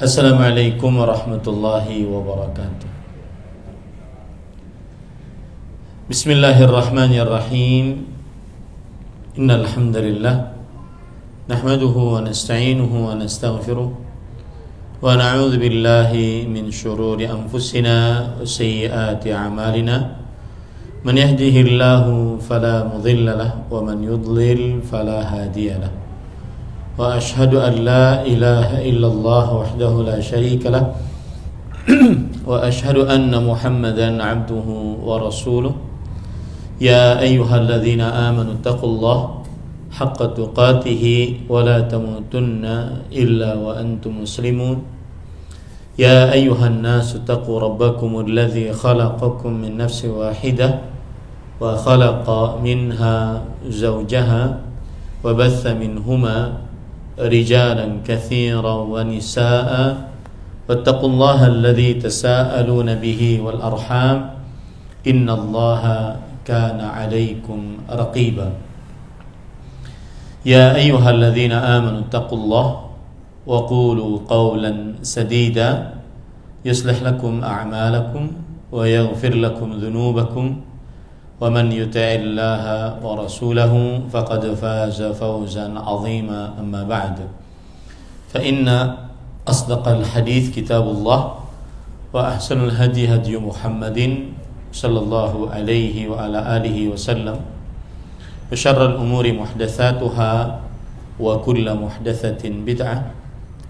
Assalamualaikum warahmatullahi wabarakatuh. Bismillahirrahmanirrahim. Innal hamdalillah nahmaduhu wa nasta'inuhu wa nastaghfiruh wa na'udzu billahi min shururi anfusina wa sayyiati a'malina. Man yahdihillahu fala mudilla lahu wa man yudlil fala hadiya lahu. Wa ashhadu an la ilaha illallah wahdahu la syarika lah wa ashhadu anna Muhammadan abduhu wa rasuluh. Ya ayyuhalladzina amanu taqullaha haqqa tuqatih wa la tamutunna illa wa antum muslimun. Ya ayyuhan nasu taqu rabbakumul ladzi khalaqakum min nafsin wahidah wa khalaqa minha zawjaha wa batha minhuma رجالا كثيرا ونساء واتقوا الله الذي تساءلون به والأرحام إن الله كان عليكم رقيبا يا أيها الذين آمنوا اتقوا الله وقولوا قولا سديدا يصلح لكم أعمالكم ويغفر لكم ذنوبكم ومن يطع الله ورسوله فقد فاز فوزا عظيما. أما بعد فإن أصدق الحديث كتاب الله وأحسن الهدي هدي محمد صلى الله عليه وعلى آله وسلم وشر الأمور محدثاتها وكل محدثة بدعة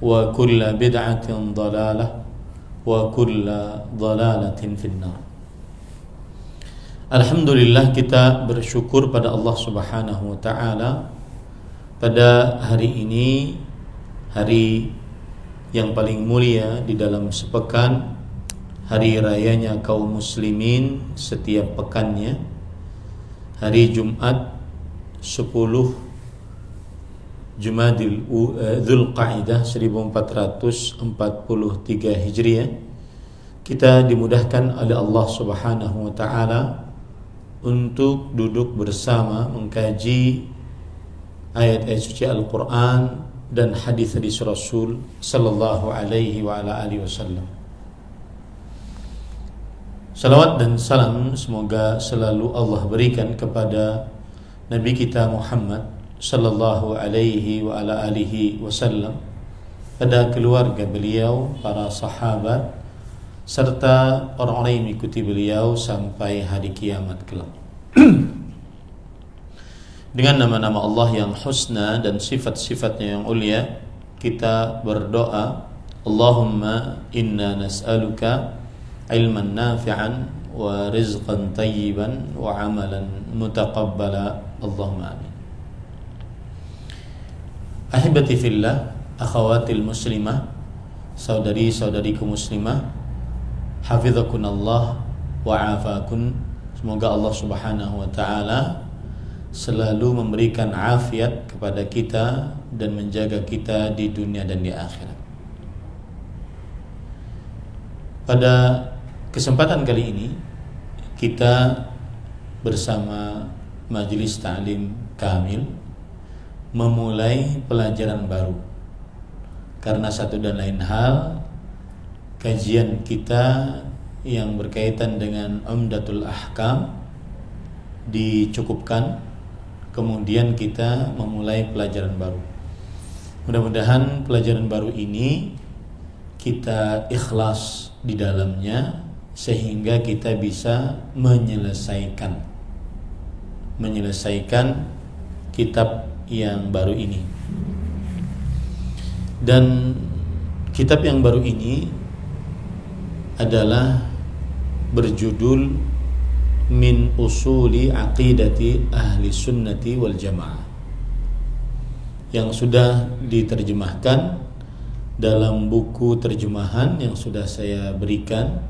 وكل بدعة ضلالة وكل ضلالة في النار. Alhamdulillah, kita bersyukur pada Allah Subhanahu wa taala pada hari ini, hari yang paling mulia di dalam sepekan, hari rayanya kaum muslimin setiap pekannya, hari Jumat 10 Jumadil Dzulqa'dah 1443 Hijriah. Kita dimudahkan oleh Allah Subhanahu wa taala untuk duduk bersama mengkaji ayat-ayat suci Al-Quran dan hadis-hadis Rasul sallallahu alaihi wa ala alihi wasallam. Salawat dan salam semoga selalu Allah berikan kepada Nabi kita Muhammad sallallahu alaihi wa ala alihi wasallam, pada keluarga beliau, para sahabat, serta orang-orang yang mengikuti beliau sampai hari kiamat kelak. Dengan nama-nama Allah yang husna dan sifat-sifatnya yang ulia, kita berdoa, Allahumma inna nas'aluka ilman nafi'an wa rizqan tayyiban wa amalan mutaqabbala. Allahumma amin. Ahibati fillah, akhawatil muslimah, saudari-saudariku muslimah, hafizakunallah wa afakun. Semoga Allah Subhanahu wa taala selalu memberikan afiat kepada kita dan menjaga kita di dunia dan di akhirat. Pada kesempatan kali ini kita bersama Majelis Ta'lim Kamil memulai pelajaran baru. Karena satu dan lain hal, kajian kita yang berkaitan dengan Umdatul Ahkam dicukupkan, kemudian kita memulai pelajaran baru. Mudah-mudahan pelajaran baru ini kita ikhlas di dalamnya sehingga kita bisa menyelesaikan kitab yang baru ini. Dan kitab yang baru ini adalah berjudul Min Usuli Aqidati Ahli Sunnati wal Jamaah, yang sudah diterjemahkan dalam buku terjemahan yang sudah saya berikan,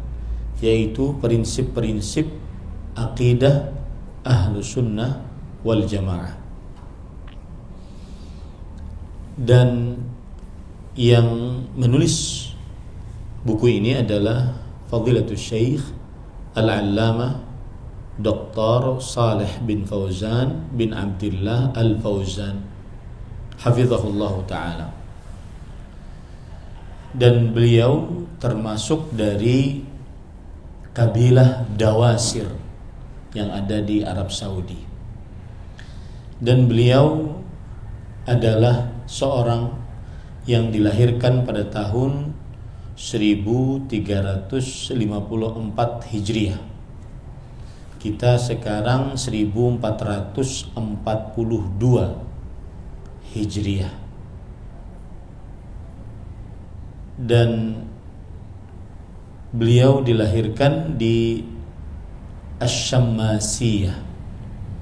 yaitu prinsip-prinsip Aqidah Ahlu Sunnah wal Jamaah. Dan yang menulis buku ini adalah Fadilatul Syekh Al-Allamah Dr. Saleh bin Fauzan bin Abdullah Al-Fauzan, hafizahullah ta'ala. dan beliau termasuk dari kabilah Dawasir yang ada di Arab Saudi. Dan beliau adalah seorang yang dilahirkan pada tahun 1354 Hijriah. Kita sekarang 1442 Hijriah. Dan beliau dilahirkan di Asy-Syammasiyah.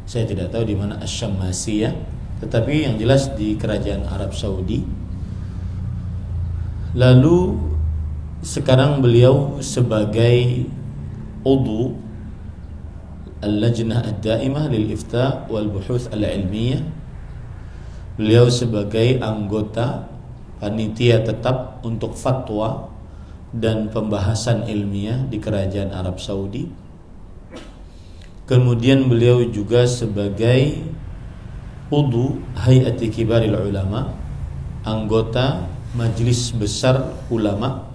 Saya tidak tahu di mana Asy-Syammasiyah, tetapi yang jelas di kerajaan Arab Saudi. Lalu sekarang beliau sebagai udhu Al-Lajnah Ad-Daimah lil Ifta wal Buhuth Al-Ilmiyah. Beliau sebagai anggota panitia tetap untuk fatwa dan pembahasan ilmiah di kerajaan Arab Saudi. Kemudian beliau juga sebagai udhu Hay'ati Kibaril Ulama, anggota Majelis Besar Ulama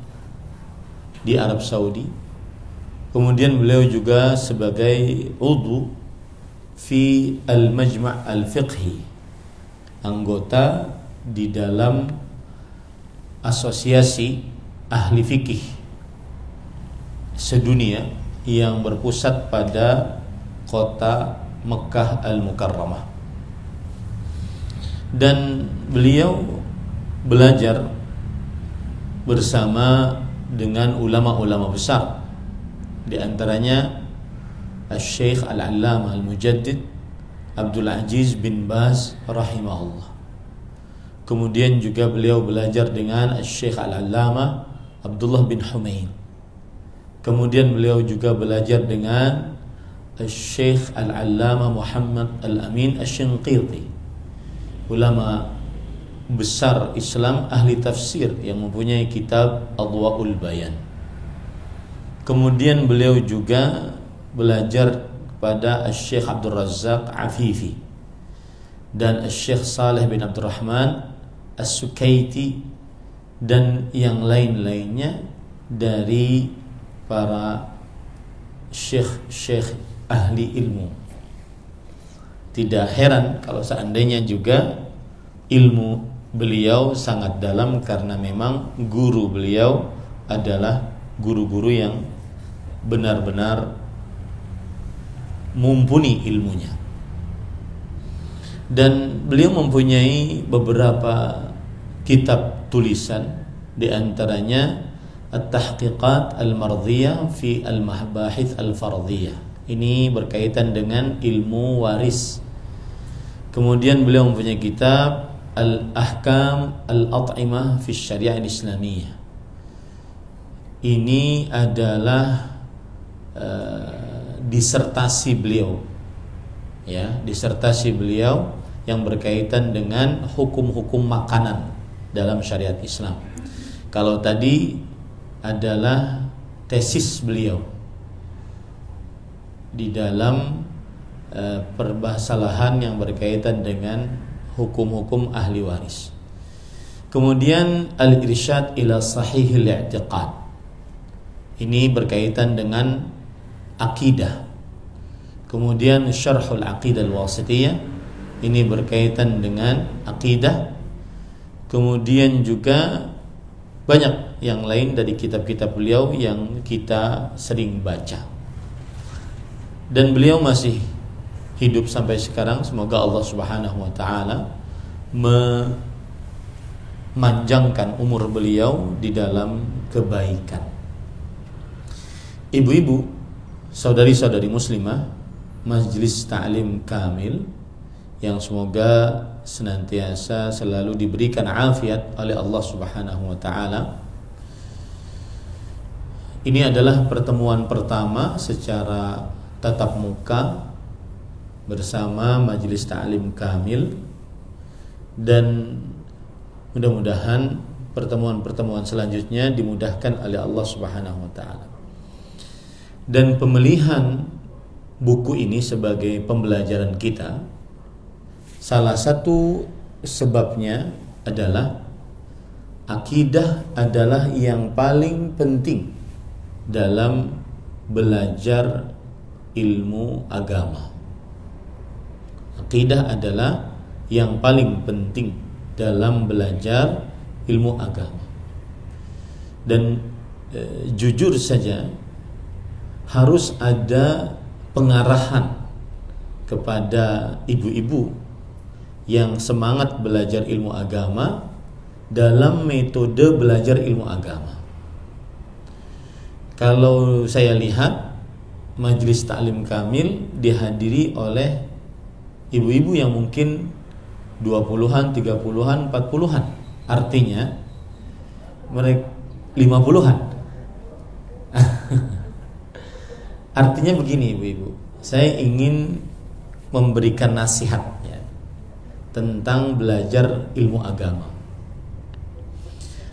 di Arab Saudi. Kemudian beliau juga sebagai udhu fi Al-Majma' Al-Fiqhi, anggota di dalam asosiasi ahli fikih sedunia yang berpusat pada kota Mekkah Al-Mukarramah. Dan beliau belajar bersama dengan ulama-ulama besar, di antaranya Al-Syekh Al-Allamah Al-Mujaddid Abdul Aziz bin Baz rahimahullah. Kemudian juga beliau belajar dengan Al-Syekh Al-Allamah Abdullah bin Humain. Kemudian beliau juga belajar dengan Al-Syekh Al-Allamah Muhammad Al-Amin Asy-Shinqiti, ulama besar Islam ahli tafsir yang mempunyai kitab Adwa'ul Bayan. Kemudian beliau juga belajar kepada Al-Syekh Abdul Razzaq Afifi dan Al-Syekh Saleh bin Abdurrahman As-Sukaiti dan yang lain-lainnya dari para syekh-syekh ahli ilmu. Tidak heran kalau seandainya juga ilmu beliau sangat dalam, karena memang guru beliau adalah guru-guru yang benar-benar mumpuni ilmunya. Dan beliau mempunyai beberapa kitab tulisan, di antaranya At-Tahqiqat Al-Mardhiyah fi Al-Mahbahith Al-Fardhiyah. Ini berkaitan dengan ilmu waris. Kemudian beliau mempunyai kitab Al-Ahkam Al-At'imah fi Syariah Al-Islamiyah. Ini adalah disertasi beliau, ya, disertasi beliau yang berkaitan dengan hukum-hukum makanan dalam syariat Islam. Kalau tadi adalah tesis beliau di dalam permasalahan yang berkaitan dengan hukum-hukum ahli waris. Kemudian Al-Irsyad ila Sahihil I'tiqad. Ini berkaitan dengan akidah. Kemudian Syarhul Aqidah Al-Wasithiyah, ini berkaitan dengan akidah. Kemudian juga banyak yang lain dari kitab-kitab beliau yang kita sering baca. Dan beliau masih hidup sampai sekarang. Semoga Allah Subhanahu wa taala memanjangkan umur beliau di dalam kebaikan. Ibu-ibu, saudari-saudari muslimah Majelis Ta'lim Kamil, yang semoga senantiasa selalu diberikan afiat oleh Allah Subhanahu wa taala. Ini adalah pertemuan pertama secara tatap muka bersama Majelis Ta'lim Kamil, dan mudah-mudahan pertemuan-pertemuan selanjutnya dimudahkan oleh Allah Subhanahu wa taala. Dan pemilihan buku ini sebagai pembelajaran kita, salah satu sebabnya adalah akidah adalah yang paling penting dalam belajar ilmu agama. Akidah adalah yang paling penting dalam belajar ilmu agama. Dan jujur saja harus ada pengarahan kepada ibu-ibu yang semangat belajar ilmu agama dalam metode belajar ilmu agama. Kalau saya lihat majelis taklim kamil dihadiri oleh ibu-ibu yang mungkin 20-an, 30-an, 40-an. Artinya mereka 50-an. Artinya begini ibu-ibu, saya ingin memberikan nasihat ya, tentang belajar ilmu agama.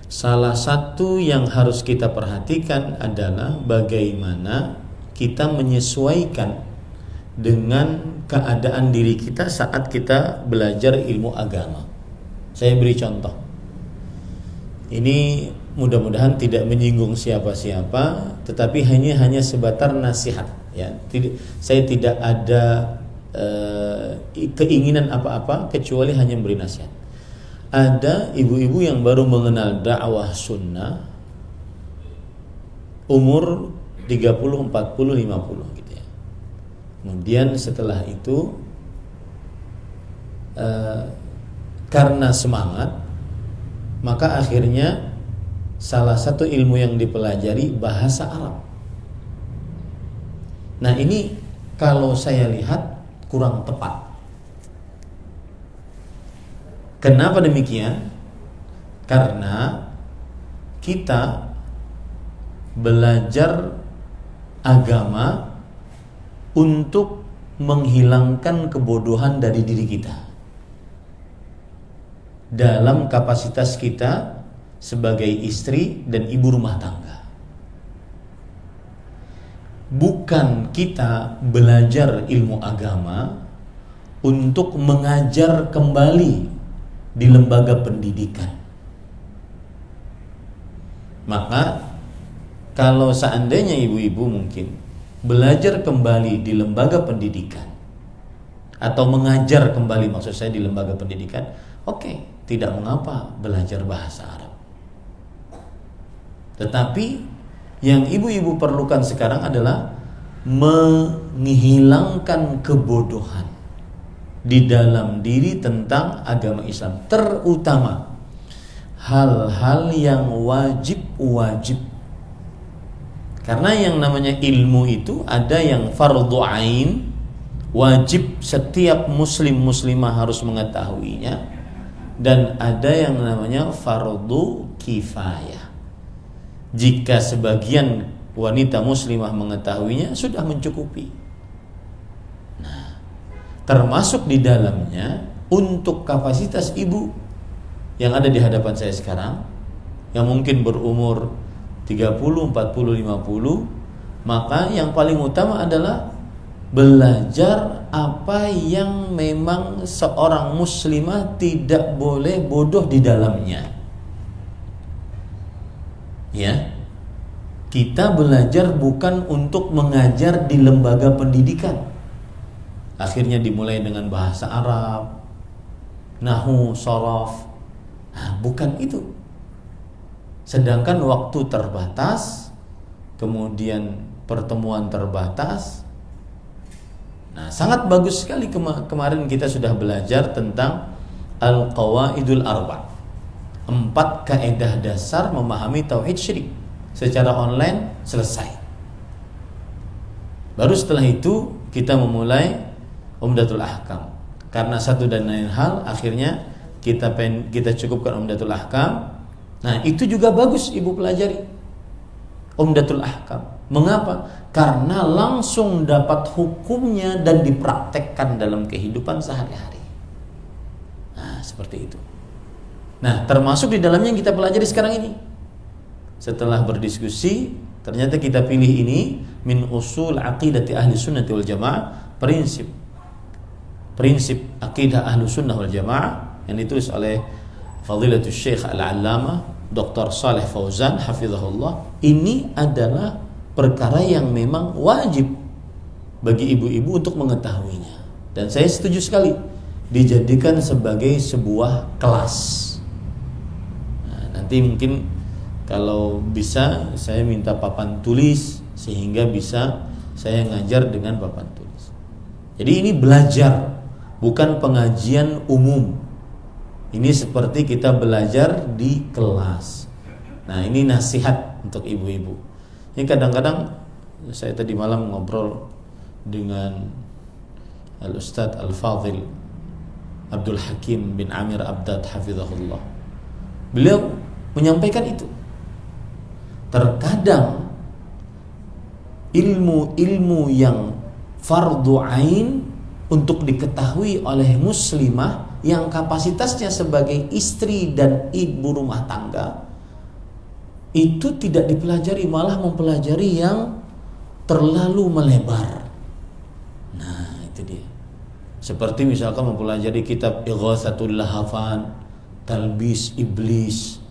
Salah satu yang harus kita perhatikan adalah bagaimana kita menyesuaikan dengan keadaan diri kita saat kita belajar ilmu agama. Saya beri contoh. Ini mudah-mudahan tidak menyinggung siapa-siapa, tetapi hanya sebatar nasihat ya. Saya tidak ada keinginan apa-apa kecuali hanya memberi nasihat. Ada ibu-ibu yang baru mengenal dakwah sunnah umur 30, 40, 50 gitu ya. Kemudian setelah itu karena semangat, maka akhirnya salah satu ilmu yang dipelajari bahasa Arab. Nah ini kalau saya lihat kurang tepat. Kenapa demikian? Karena kita belajar agama untuk menghilangkan kebodohan dari diri kita dalam kapasitas kita sebagai istri dan ibu rumah tangga. Bukan kita belajar ilmu agama untuk mengajar kembali di lembaga pendidikan. Maka kalau seandainya ibu-ibu mungkin belajar kembali di lembaga pendidikan atau mengajar kembali, maksud saya di lembaga pendidikan, oke, tidak mengapa belajar bahasa Arab. Tetapi yang ibu-ibu perlukan sekarang adalah menghilangkan kebodohan di dalam diri tentang agama Islam, terutama hal-hal yang wajib-wajib. Karena yang namanya ilmu itu ada yang fardhu ain, wajib setiap muslim muslimah harus mengetahuinya, dan ada yang namanya fardhu kifayah. Jika sebagian wanita muslimah mengetahuinya sudah mencukupi. Termasuk di dalamnya untuk kapasitas ibu yang ada di hadapan saya sekarang, yang mungkin berumur 30, 40, 50, maka yang paling utama adalah belajar apa yang memang seorang muslimah tidak boleh bodoh di dalamnya. Ya. Kita belajar bukan untuk mengajar di lembaga pendidikan. Akhirnya dimulai dengan bahasa Arab, nahwu, sharaf. Nah, bukan itu. Sedangkan waktu terbatas, kemudian pertemuan terbatas. Nah, sangat bagus sekali kemarin kita sudah belajar tentang Al-Qawaidul Arba'. 4 kaidah dasar memahami tauhid syirik. Secara online selesai. Baru setelah itu kita memulai Umdatul Ahkam. Karena satu dan lain hal, akhirnya kita cukupkan Umdatul Ahkam. Nah, itu juga bagus ibu pelajari Umdatul Ahkam. Mengapa? Karena langsung dapat hukumnya dan dipraktekkan dalam kehidupan sehari-hari. Nah, seperti itu. Nah, termasuk di dalamnya yang kita pelajari sekarang ini. Setelah berdiskusi, ternyata kita pilih ini min usul aqidati ahli sunnati wal jamaah, prinsip akidah ahlu sunnah wal jamaah yang ditulis oleh Fadilatul Syekh Al-Allamah Dr. Saleh Fauzan hafizahullah, ini adalah perkara yang memang wajib bagi ibu-ibu untuk mengetahuinya. Dan saya setuju sekali dijadikan sebagai sebuah kelas. Nah, nanti mungkin kalau bisa saya minta papan tulis sehingga bisa saya ngajar dengan papan tulis. Jadi ini belajar, bukan pengajian umum. Ini seperti kita belajar di kelas. Nah, ini nasihat untuk ibu-ibu. Ini kadang-kadang saya tadi malam ngobrol dengan Al-Ustadz Al-Fadhil Abdul Hakim bin Amir Abdad hafizahullah. Beliau menyampaikan itu. Terkadang ilmu-ilmu yang fardu ain untuk diketahui oleh muslimah yang kapasitasnya sebagai istri dan ibu rumah tangga itu tidak dipelajari, malah mempelajari yang terlalu melebar. Nah, itu dia. Seperti misalkan mempelajari kitab Ighatsatul Lahafan, Talbis Iblis,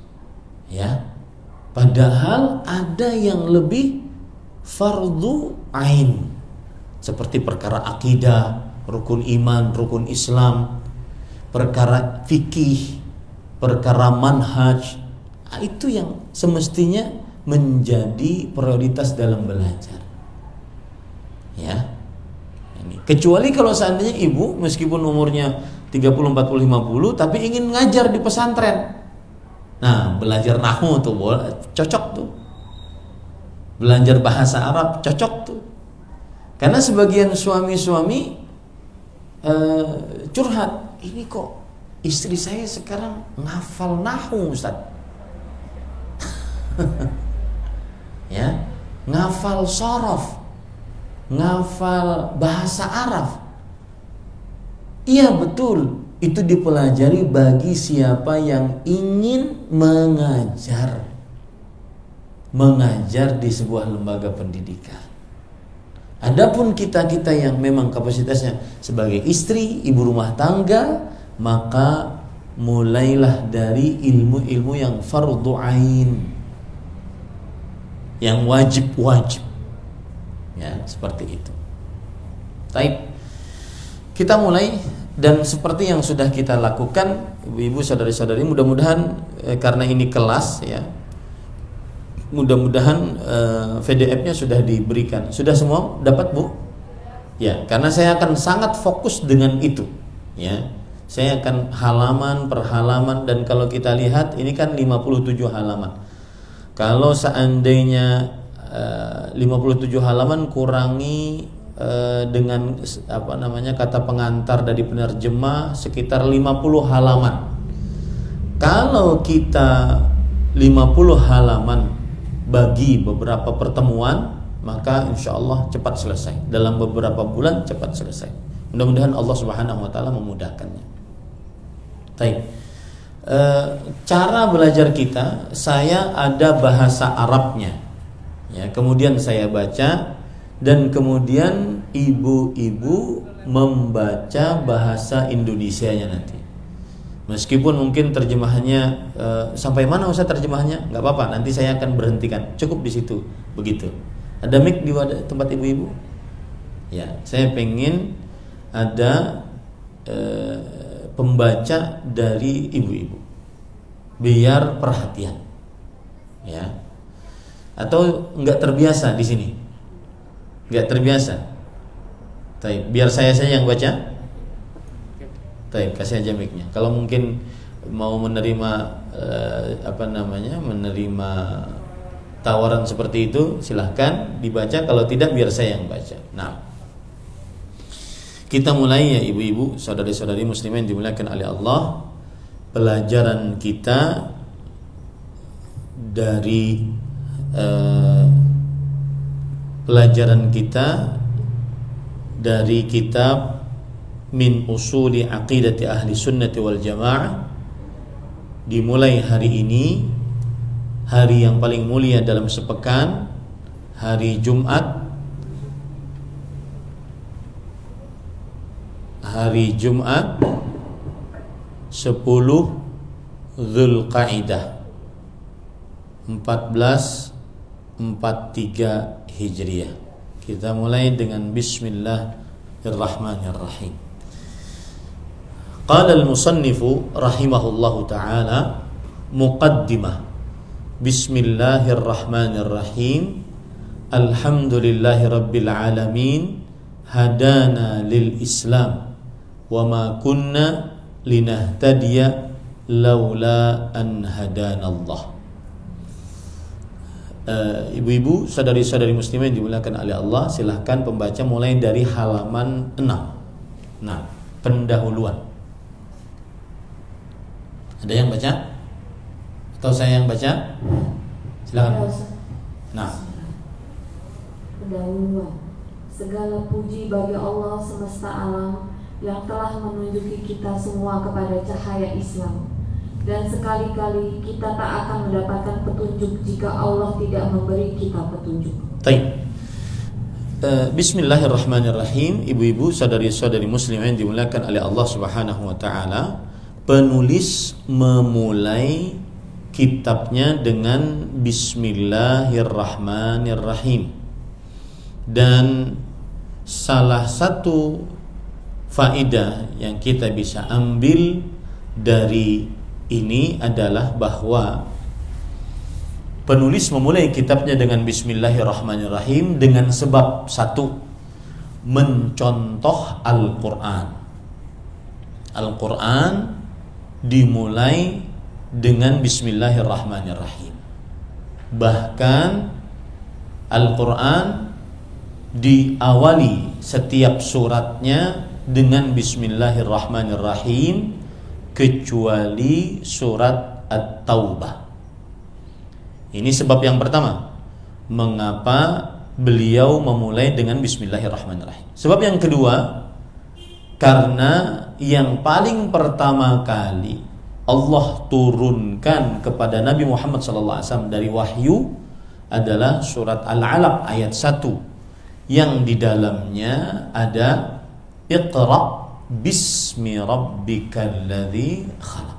ya. Padahal ada yang lebih fardu ain, seperti perkara akidah, rukun iman, rukun Islam, perkara fikih, perkara manhaj. Itu yang semestinya menjadi prioritas dalam belajar. Ya. Kecuali kalau seandainya ibu meskipun umurnya 30, 40, 50 tapi ingin ngajar di pesantren. Nah, belajar nahwu tuh cocok tuh. Belajar bahasa Arab cocok tuh. Karena sebagian suami-suami curhat, ini kok istri saya sekarang ngafal nahwu, Ustaz. Ya, ngafal sorof, ngafal bahasa Arab. Iya betul, itu dipelajari bagi siapa yang ingin mengajar di sebuah lembaga pendidikan. Adapun kita-kita yang memang kapasitasnya sebagai istri, ibu rumah tangga, maka mulailah dari ilmu-ilmu yang fardu ain, yang wajib-wajib. Ya, seperti itu. Baik. Kita mulai, dan seperti yang sudah kita lakukan, ibu-ibu, saudari-saudari, mudah-mudahan karena ini kelas ya, mudah-mudahan PDF-nya sudah diberikan. Sudah semua dapat, Bu? Ya, karena saya akan sangat fokus dengan itu. Ya, saya akan halaman per halaman, dan kalau kita lihat ini kan 57 halaman. Kalau seandainya 57 halaman kurangi dengan kata pengantar dari penerjemah sekitar 50 halaman. Kalau kita 50 halaman bagi beberapa pertemuan, maka insya Allah cepat selesai. Dalam beberapa bulan cepat selesai. Mudah-mudahan Allah Subhanahu Wa Taala memudahkannya. Baik. Cara belajar kita, saya ada bahasa Arabnya. Ya, kemudian saya baca, dan kemudian ibu-ibu membaca bahasa Indonesianya nanti. Meskipun mungkin terjemahannya sampai mana Ustaz terjemahannya? Nggak apa-apa, nanti saya akan berhentikan. Cukup di situ, begitu. Ada mic di tempat ibu-ibu? Ya, saya pengen ada pembaca dari ibu-ibu, biar perhatian. Ya. Atau nggak terbiasa di sini? Nggak terbiasa. Baik, biar saya yang baca. Baik, kasih aja mic-nya. Kalau mungkin mau menerima menerima tawaran seperti itu, silahkan dibaca. Kalau tidak, biar saya yang baca. Nah, kita mulai ya ibu-ibu, saudari-saudari muslimin dimuliakan oleh Allah. Pelajaran kita dari kitab Min Usuli Aqidati Ahli Sunnati wal Jamaah, dimulai hari ini, hari yang paling mulia dalam sepekan, hari Jumat, 10 Dzulqa'dah 1443 Hijriah. Kita mulai dengan Bismillahirrahmanirrahim. Qala al-musannifu rahimahullahu ta'ala muqaddimah. Bismillahirrahmanirrahim. Alhamdulillahi rabbil alamin. Hadana lil Islam wa ma kunna linahtadiya laula an hadanallah. Ibu-ibu, saudari-saudari muslimah yang dimuliakan oleh Allah, silahkan pembaca mulai dari halaman 6. Nah, pendahuluan. Ada yang baca? Atau saya yang baca? Silakan. Nah, pendahuluan. Segala puji bagi Allah semesta alam yang telah menunjuki kita semua kepada cahaya Islam. Dan sekali-kali kita tak akan mendapatkan petunjuk jika Allah tidak memberi kita petunjuk. Baik. Bismillahirrahmanirrahim. Ibu-ibu, saudari-saudari muslimah yang dimuliakan oleh Allah Subhanahu wa taala, penulis memulai kitabnya dengan Bismillahirrahmanirrahim. Dan salah satu faedah yang kita bisa ambil dari ini adalah bahwa penulis memulai kitabnya dengan Bismillahirrahmanirrahim dengan sebab satu, mencontoh Al-Quran. Al-Quran dimulai dengan Bismillahirrahmanirrahim. Bahkan Al-Quran diawali setiap suratnya dengan Bismillahirrahmanirrahim kecuali surat At-Taubah. Ini sebab yang pertama mengapa beliau memulai dengan Bismillahirrahmanirrahim. Sebab yang kedua, karena yang paling pertama kali Allah turunkan kepada Nabi Muhammad SAW dari wahyu adalah surat Al-Alaq ayat 1 yang di dalamnya ada Iqra bismi rabbikal ladzi khalaq.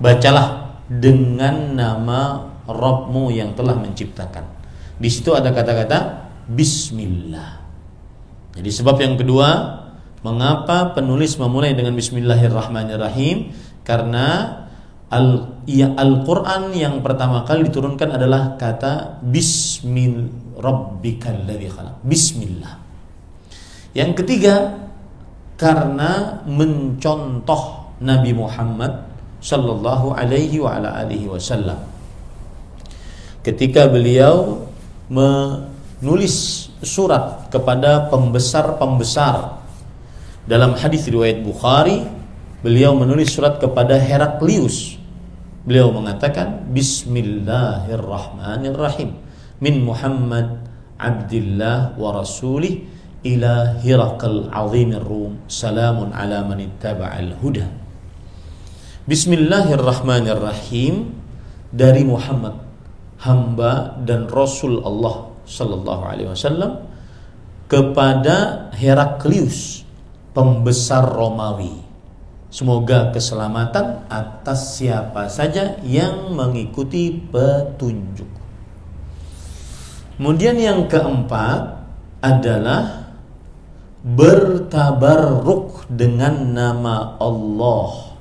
Bacalah dengan nama Rabbmu yang telah menciptakan. Di situ ada kata-kata Bismillah. Jadi sebab yang kedua, mengapa penulis memulai dengan Bismillahirrahmanirrahim? Karena Al-Quran yang pertama kali diturunkan adalah kata Bismillah Rabbikal ladzi khalaq. Bismillah. Yang ketiga, karena mencontoh Nabi Muhammad sallallahu alaihi wa ala alihi wasallam. Ketika beliau menulis surat kepada pembesar-pembesar, dalam hadis riwayat Bukhari, beliau menulis surat kepada Heraklius. Beliau mengatakan Bismillahirrahmanirrahim. Min Muhammad Abdillah wa Rasulih ila Hiraqal azimir Rum. Salamun ala man ittaba'al huda. Bismillahirrahmanirrahim, dari Muhammad, hamba dan Rasul Allah sallallahu alaihi wasallam, kepada Heraklius, pembesar Romawi. Semoga keselamatan atas siapa saja yang mengikuti petunjuk. Kemudian yang keempat adalah bertabarruk dengan nama Allah.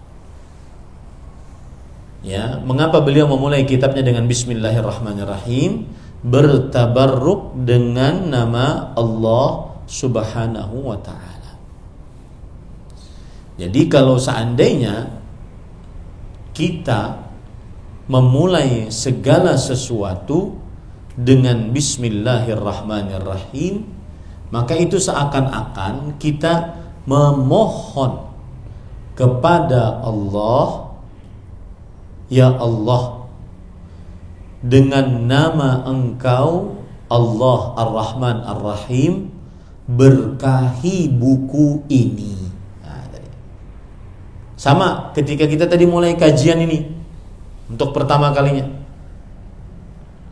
Ya, mengapa beliau memulai kitabnya dengan Bismillahirrahmanirrahim? Bertabarruk dengan nama Allah Subhanahu wa ta'ala. Jadi kalau seandainya kita memulai segala sesuatu dengan Bismillahirrahmanirrahim, maka itu seakan-akan kita memohon kepada Allah, ya Allah, dengan nama Engkau Allah Ar-Rahman Ar-Rahim, berkahi buku ini. Nah, tadi. Sama ketika kita tadi mulai kajian ini untuk pertama kalinya.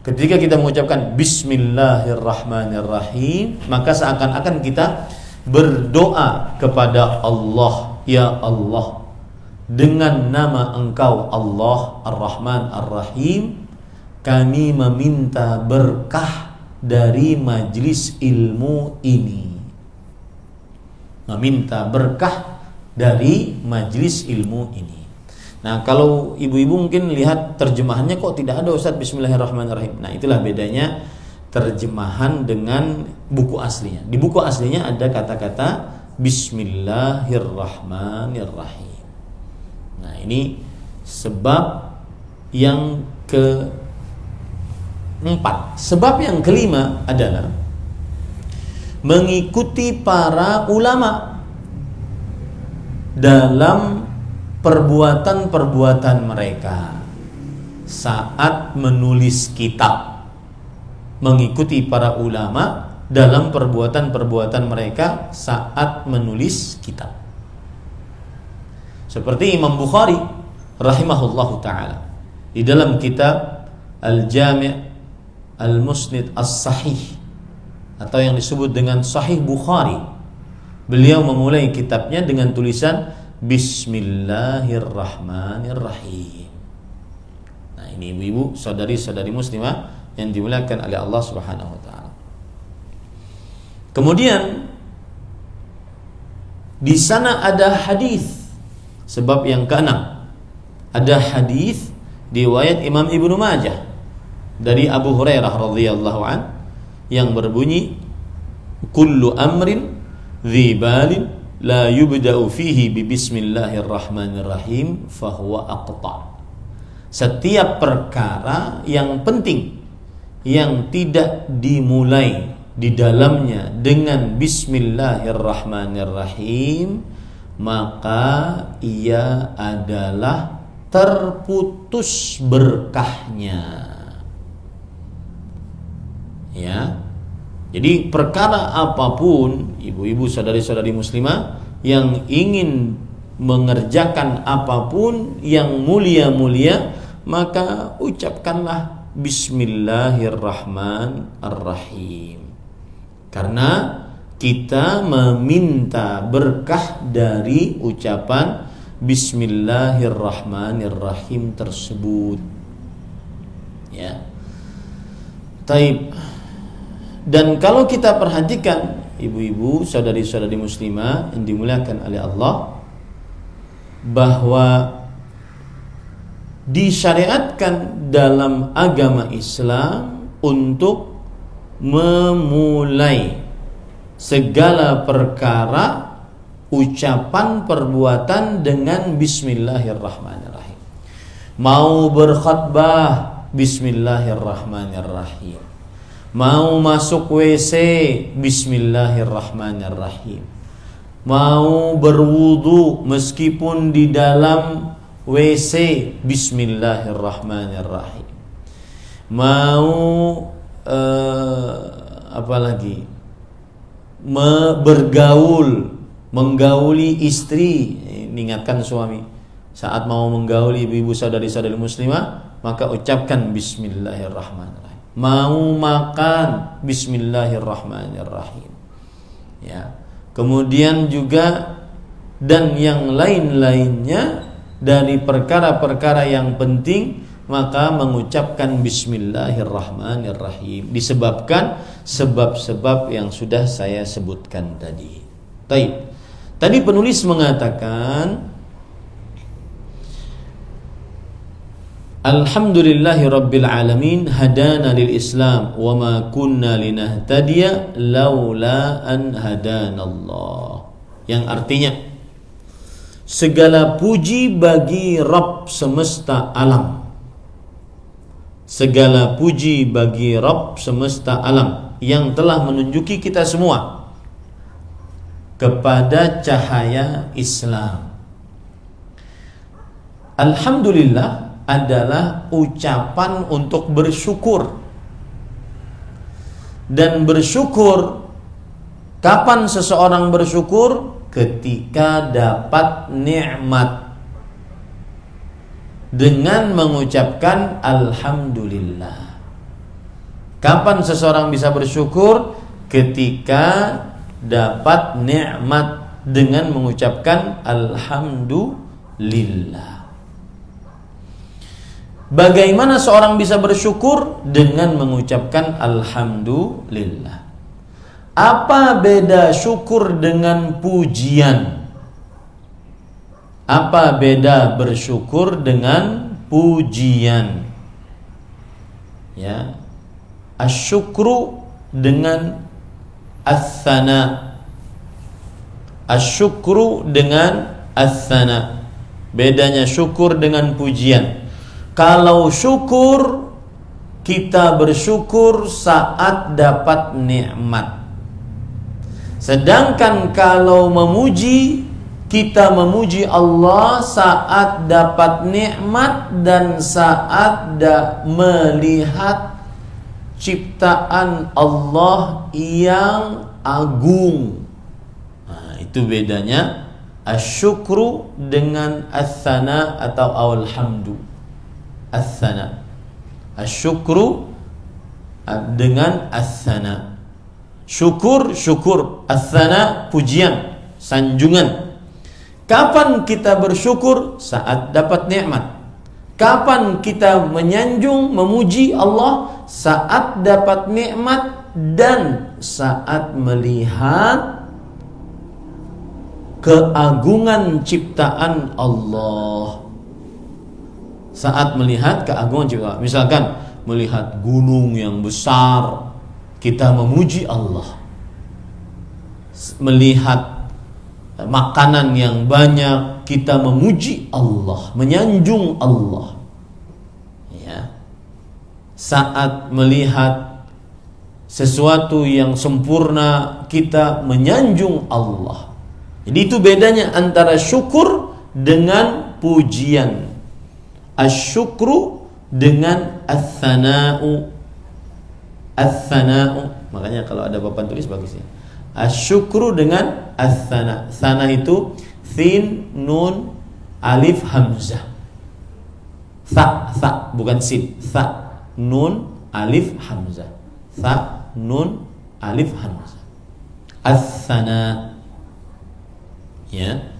Ketika kita mengucapkan Bismillahirrahmanirrahim, maka seakan-akan kita berdoa kepada Allah, ya Allah, dengan nama Engkau Allah Ar-Rahman Ar-Rahim, kami meminta berkah dari majlis ilmu ini. Meminta berkah dari majlis ilmu ini. Nah, kalau ibu-ibu mungkin lihat terjemahannya kok tidak ada Ustaz Bismillahirrahmanirrahim. Nah, itulah bedanya terjemahan dengan buku aslinya. Di buku aslinya ada kata-kata Bismillahirrahmanirrahim. Nah, ini sebab yang keempat. Sebab yang kelima adalah mengikuti para ulama dalam perbuatan-perbuatan mereka saat menulis kitab. Mengikuti para ulama dalam perbuatan-perbuatan mereka saat menulis kitab. Seperti Imam Bukhari rahimahullahu ta'ala di dalam kitab Al-Jami' Al-Musnid As-Sahih atau yang disebut dengan Sahih Bukhari, beliau memulai kitabnya dengan tulisan Bismillahirrahmanirrahim. Nah, ini ibu-ibu, saudari-saudari muslimah yang dimuliakan oleh Allah Subhanahu wa taala. Kemudian di sana ada hadis. Sebab yang keenam, ada hadis riwayat Imam Ibnu Majah dari Abu Hurairah radhiyallahu an yang berbunyi kullu amrin dzi balin la yubda'u fihi bi bismillahirrahmanirrahim fahuwa aqta. Setiap perkara yang penting yang tidak dimulai di dalamnya dengan bismillahirrahmanirrahim, maka ia adalah terputus berkahnya. Ya. Jadi perkara apapun, ibu-ibu, saudari-saudari muslimah yang ingin mengerjakan apapun yang mulia-mulia, maka ucapkanlah Bismillahirrahmanirrahim. Karena kita meminta berkah dari ucapan Bismillahirrahmanirrahim tersebut. Ya. Taib. Dan kalau kita perhatikan, ibu-ibu, saudari-saudari muslimah yang dimuliakan oleh Allah, bahwa disyariatkan dalam agama Islam untuk memulai segala perkara, ucapan, perbuatan dengan Bismillahirrahmanirrahim. Mau berkhutbah, Bismillahirrahmanirrahim. Mau masuk WC, Bismillahirrahmanirrahim. Mau berwudu meskipun di dalam WC, Bismillahirrahmanirrahim. Mau apalagi bergaul, menggauli istri, ingatkan suami saat mau menggauli ibu-ibu, saudari-saudari muslimah, maka ucapkan Bismillahirrahmanirrahim. Mau makan, Bismillahirrahmanirrahim. Ya. Kemudian juga dan yang lain-lainnya dari perkara-perkara yang penting, maka mengucapkan Bismillahirrahmanirrahim disebabkan sebab-sebab yang sudah saya sebutkan tadi. Baik. Tadi penulis mengatakan Alhamdulillahi Rabbil Alamin hadana lil Islam wa ma kunna linahtadiya laula an hadanallah. Yang artinya segala puji bagi Rabb semesta alam. Segala puji bagi Rabb semesta alam yang telah menunjuki kita semua kepada cahaya Islam. Alhamdulillah adalah ucapan untuk bersyukur. Dan bersyukur, kapan seseorang bersyukur? Ketika dapat nikmat dengan mengucapkan alhamdulillah. Kapan seseorang bisa bersyukur? Ketika dapat nikmat dengan mengucapkan alhamdulillah. Bagaimana seorang bisa bersyukur? Dengan mengucapkan alhamdulillah. Apa beda syukur dengan pujian? Apa beda bersyukur dengan pujian? Ya. Asyukru dengan as-sana. Asyukru dengan as-sana. Bedanya syukur dengan pujian. Kalau syukur, kita bersyukur saat dapat nikmat. Sedangkan kalau memuji, kita memuji Allah saat dapat nikmat dan saat melihat ciptaan Allah yang agung. Nah, itu bedanya asyukru dengan as-sana atau alhamdu. As-sana. Asyukru dengan as-sana. Syukur, as-sana, pujian, sanjungan. Kapan kita bersyukur? Saat dapat nikmat. Kapan kita menyanjung, memuji Allah? Saat dapat nikmat dan saat melihat keagungan ciptaan Allah. Saat melihat keagungan ciptaan. Misalkan melihat gunung yang besar, kita memuji Allah. Melihat makanan yang banyak, kita memuji Allah, menyanjung Allah. Ya. Saat melihat sesuatu yang sempurna, kita menyanjung Allah. Jadi itu bedanya antara syukur dengan pujian. Asyukru dengan as-sana'u. As-sana'u, makanya kalau ada papan tulis bagus ya. Asyukru dengan as-sana. Sana itu sin, nun, alif, hamzah. Sa, bukan sin. Sa, nun, alif, hamzah. Sa, nun, alif, hamzah. As-sana. Ya.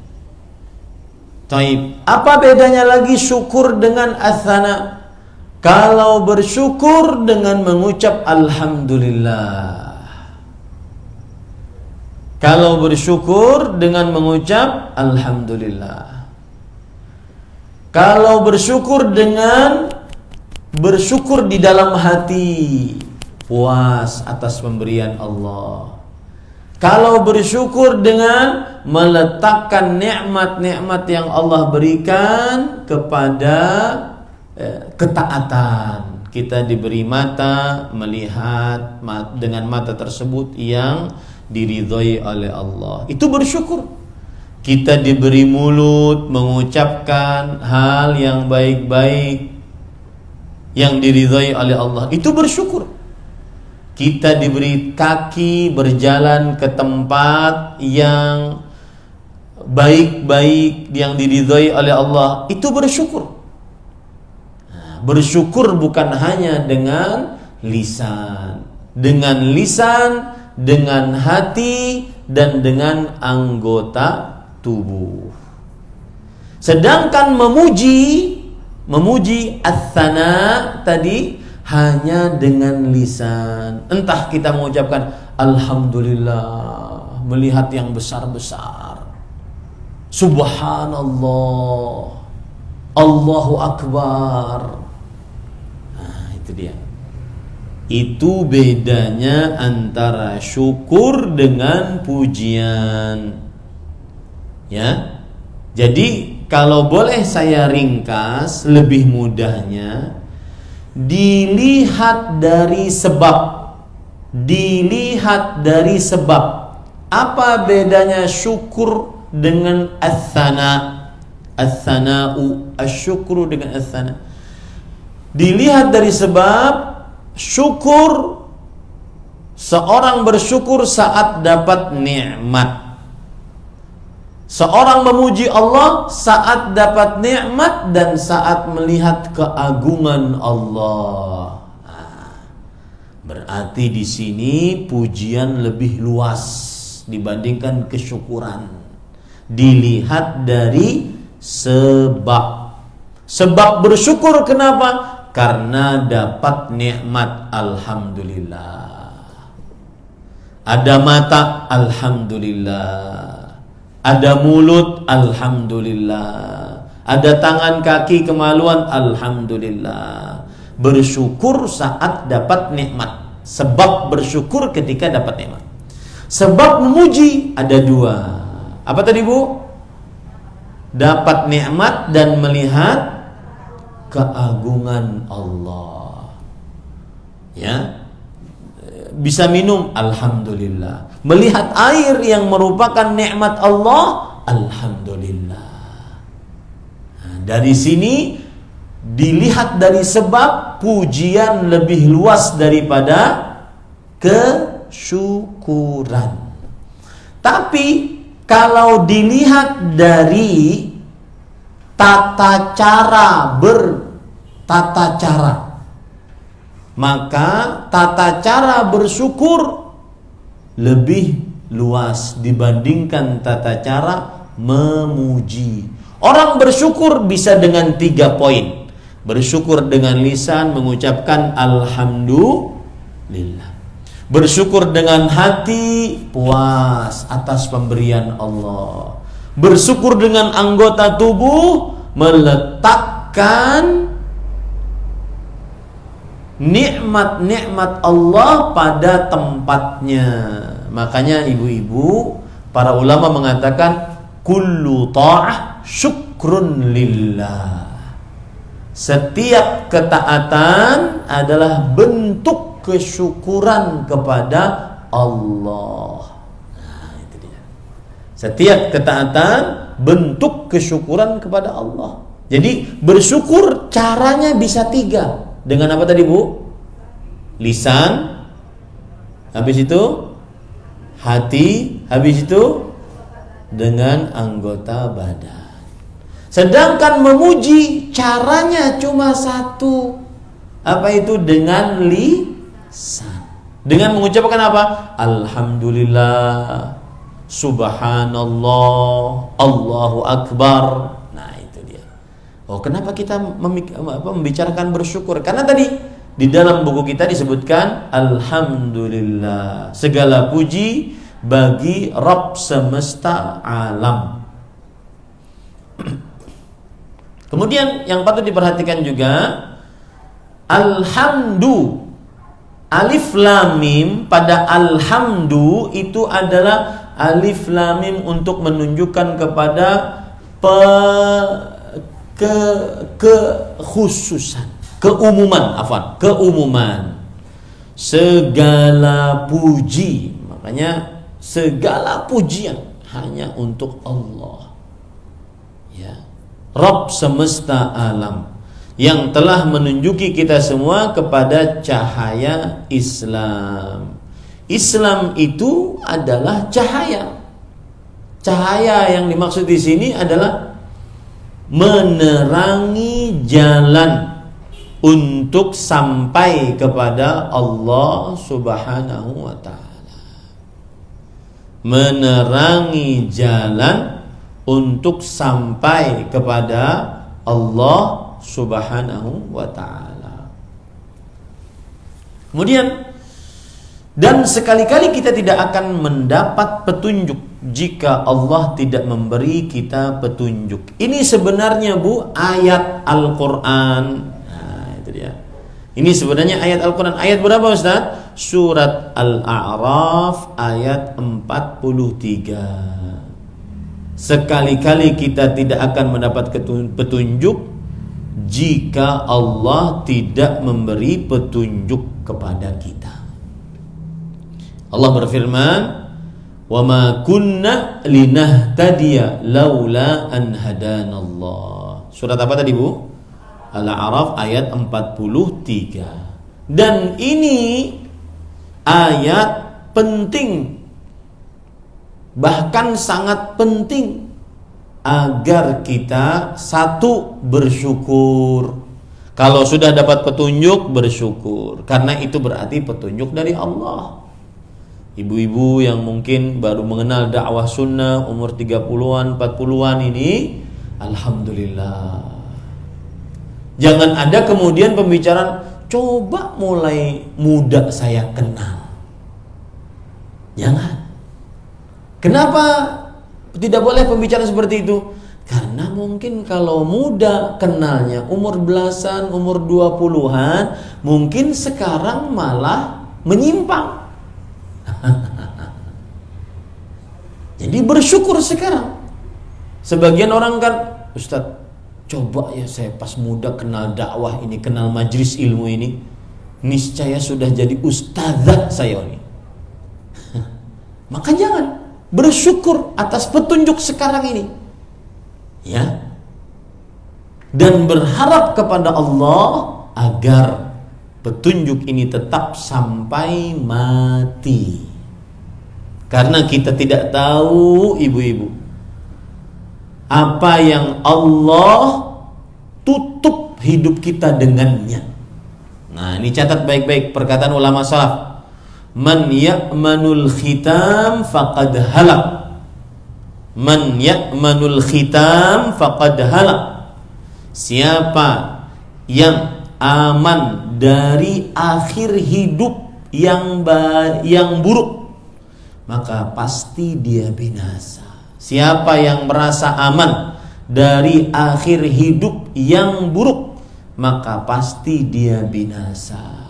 Taib. Apa bedanya lagi syukur dengan as-sana? Kalau bersyukur dengan mengucap alhamdulillah. Kalau bersyukur dengan mengucap alhamdulillah. Kalau bersyukur dengan bersyukur di dalam hati, puas atas pemberian Allah. Kalau bersyukur dengan meletakkan nikmat-nikmat yang Allah berikan kepada ketaatan. Kita diberi mata, melihat dengan mata tersebut yang diridhoi oleh Allah. Itu bersyukur. Kita diberi mulut mengucapkan hal yang baik-baik yang diridhoi oleh Allah. Itu bersyukur. Kita diberi kaki berjalan ke tempat yang baik-baik yang diridhoi oleh Allah. Itu bersyukur. Bersyukur bukan hanya dengan lisan, dengan hati dan dengan anggota tubuh. Sedangkan memuji as-sana tadi hanya dengan lisan. Entah kita mengucapkan alhamdulillah, melihat yang besar-besar, subhanallah, Allahu akbar. Itu dia. Itu bedanya antara syukur dengan pujian. Ya. Jadi kalau boleh saya ringkas lebih mudahnya, dilihat dari sebab. Apa bedanya syukur dengan as-sana? As-sana'u, asyukru dengan as-sana. Dilihat dari sebab. Syukur, seorang bersyukur saat dapat nikmat. Seorang memuji Allah saat dapat nikmat dan saat melihat keagungan Allah. Berarti di sini pujian lebih luas dibandingkan kesyukuran. Dilihat dari sebab. Sebab bersyukur kenapa? Karena dapat nikmat, alhamdulillah. Ada mata, alhamdulillah. Ada mulut, alhamdulillah. Ada tangan, kaki, kemaluan, alhamdulillah. Bersyukur saat dapat nikmat. Sebab bersyukur ketika dapat nikmat. Sebab memuji ada dua. Apa tadi, Bu? Dapat nikmat dan melihat keagungan Allah. Ya. Bisa minum, alhamdulillah. Melihat air yang merupakan nikmat Allah, alhamdulillah. Nah, dari sini dilihat dari sebab pujian lebih luas daripada kesyukuran. Tapi kalau dilihat dari tata cara maka tata cara bersyukur lebih luas dibandingkan tata cara memuji. Orang bersyukur bisa dengan 3 poin. Bersyukur dengan lisan, mengucapkan alhamdulillah. Bersyukur dengan hati, puas atas pemberian Allah. Bersyukur dengan anggota tubuh, meletakkan nikmat-nikmat Allah pada tempatnya. Makanya ibu-ibu, para ulama mengatakan kullu ta'ah syukrun lillah. Setiap ketaatan adalah bentuk kesyukuran kepada Allah. Nah, itu dia. Setiap ketaatan bentuk kesyukuran kepada Allah. Jadi bersyukur caranya bisa 3. Dengan apa tadi, Bu? Lisan, habis itu hati, habis itu dengan anggota badan. Sedangkan memuji caranya cuma 1. Apa itu? Dengan lisan. Dengan mengucapkan apa? Alhamdulillah, subhanallah, Allahu akbar. Nah, itu dia. Oh, kenapa kita membicarakan bersyukur? Karena tadi di dalam buku kita disebutkan alhamdulillah, segala puji bagi Rabb semesta alam. Kemudian yang patut diperhatikan juga, alhamdu, alif lam mim pada alhamdu itu adalah alif lam mim untuk menunjukkan kepada kekhususan, keumuman. Segala puji, makanya segala pujian hanya untuk Allah. Ya. Rabb semesta alam yang telah menunjuki kita semua kepada cahaya Islam. Islam itu adalah cahaya. Cahaya yang dimaksud di sini adalah menerangi jalan untuk sampai kepada Allah Subhanahu wa ta'ala. Menerangi jalan untuk sampai kepada Allah Subhanahu wa ta'ala. Kemudian, dan sekali-kali kita tidak akan mendapat petunjuk jika Allah tidak memberi kita petunjuk. Ini sebenarnya, Bu, ayat Al-Quran. Nah, itu dia. Ini sebenarnya ayat Al-Quran. Ayat berapa, Ustaz? Surat Al-A'raf ayat 43. Sekali-kali kita tidak akan mendapat petunjuk jika Allah tidak memberi petunjuk kepada kita. Allah berfirman, "Wa ma kunna linahtadiya laula an hadanallah." Surat apa tadi, Bu? Al-A'raf ayat 43. Dan ini ayat penting, bahkan sangat penting agar kita satu bersyukur. Kalau sudah dapat petunjuk, bersyukur, karena itu berarti petunjuk dari Allah. Ibu-ibu yang mungkin baru mengenal dakwah sunnah umur 30-an, 40-an ini, alhamdulillah, Jangan ada kemudian pembicaraan, coba mulai muda saya kenal. Jangan. Kenapa tidak boleh pembicaraan seperti itu? Karena mungkin kalau muda kenalnya umur belasan, umur 20-an, mungkin sekarang malah menyimpang. Jadi bersyukur sekarang. Sebagian orang kan, Ustadz, coba ya saya pas muda kenal dakwah ini, kenal majelis ilmu ini, niscaya sudah jadi ustadzah saya ini. Maka jangan, bersyukur atas petunjuk sekarang ini, ya, dan berharap kepada Allah agar petunjuk ini tetap sampai mati. Karena kita tidak tahu, ibu-ibu, apa yang Allah tutup hidup kita dengannya. Nah, ini catat baik-baik perkataan ulama salaf. Man ya'manul khitam faqad halak. Man ya'manul khitam faqad halak. Siapa yang aman dari akhir hidup yang buruk, maka pasti dia binasa. Siapa yang merasa aman dari akhir hidup yang buruk, maka pasti dia binasa.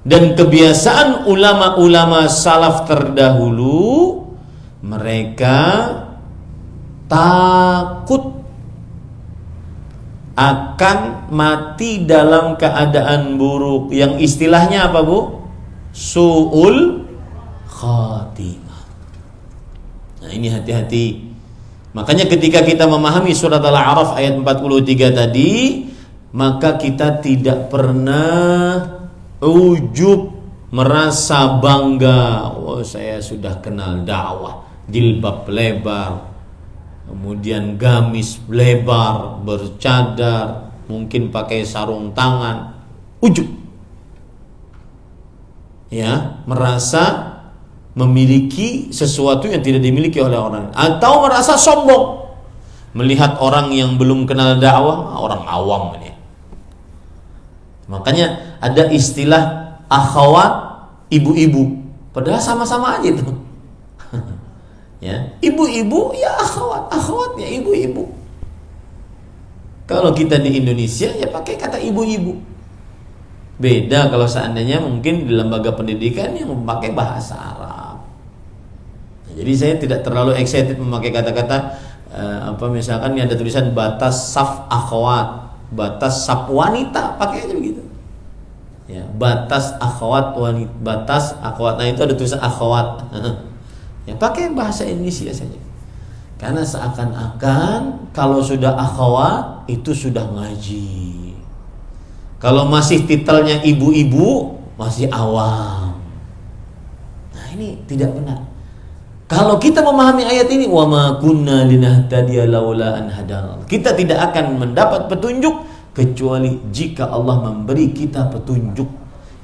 Dan kebiasaan ulama-ulama salaf terdahulu, mereka takut akan mati dalam keadaan buruk, yang istilahnya apa, Bu? Su'ul khatimah. Nah, ini hati-hati. Makanya ketika kita memahami surat Al-A'raf ayat 43 tadi, maka kita tidak pernah ujub, merasa bangga, oh saya sudah kenal dakwah, jilbab lebar, kemudian gamis lebar, bercadar, mungkin pakai sarung tangan, ujub, ya, merasa memiliki sesuatu yang tidak dimiliki oleh orang, atau merasa sombong melihat orang yang belum kenal dakwah, orang awam ini. Makanya ada istilah akhwat ibu-ibu, padahal sama-sama aja itu. Ya, ibu-ibu ya akhwat ya ibu-ibu. Kalau kita di Indonesia ya pakai kata ibu-ibu. Beda kalau seandainya mungkin di lembaga pendidikan yang memakai bahasa Arab. Nah, jadi saya tidak terlalu excited memakai kata-kata misalkan ini ada tulisan batas saf akhwat, batas saf wanita, pakai aja begitu. Ya, batas akhwat wanita, batas akhwat. Nah, itu ada tulisan akhwat. Ya, pakai bahasa Indonesia saja. Karena seakan-akan kalau sudah akhwat itu sudah ngaji. Kalau masih titelnya ibu-ibu masih awam. Nah, ini tidak benar. Kalau kita memahami ayat ini, wa ma kunna linahtadiya laula an hadana, kita tidak akan mendapat petunjuk kecuali jika Allah memberi kita petunjuk.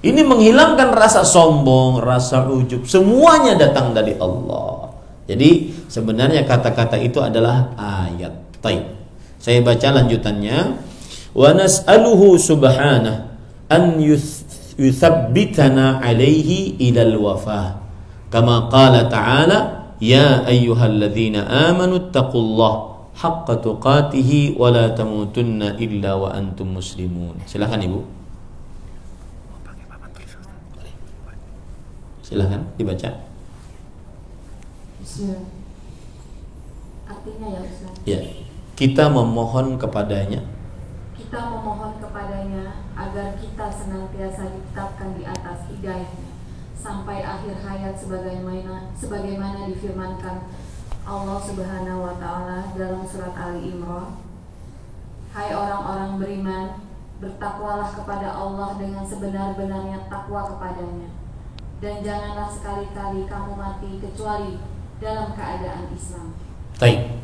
Ini menghilangkan rasa sombong, rasa ujub, semuanya datang dari Allah. Jadi sebenarnya kata-kata itu adalah ayat. Baik, saya baca lanjutannya. Wa nas'aluhu subhanahu an yuthabbitana alaihi ilal wafah, kama qala ta'ala ya ayyuhalladzina amanu taqullaha haqqa tuqatihi wa la tamutunna illa wa antum muslimun. Silakan Ibu. Silakan dibaca. Artinya ya Ustaz. Ya. Kita memohon kepadanya. Kita memohon kepadanya agar kita senantiasa ditetapkan di atas hidayahnya sampai akhir hayat, sebagaimana difirmankan Allah Subhanahu wa Ta'ala dalam surat Ali Imran. Hai orang-orang beriman, bertakwalah kepada Allah dengan sebenar-benarnya takwa kepadanya, dan janganlah sekali-kali kamu mati kecuali dalam keadaan Islam. Baik.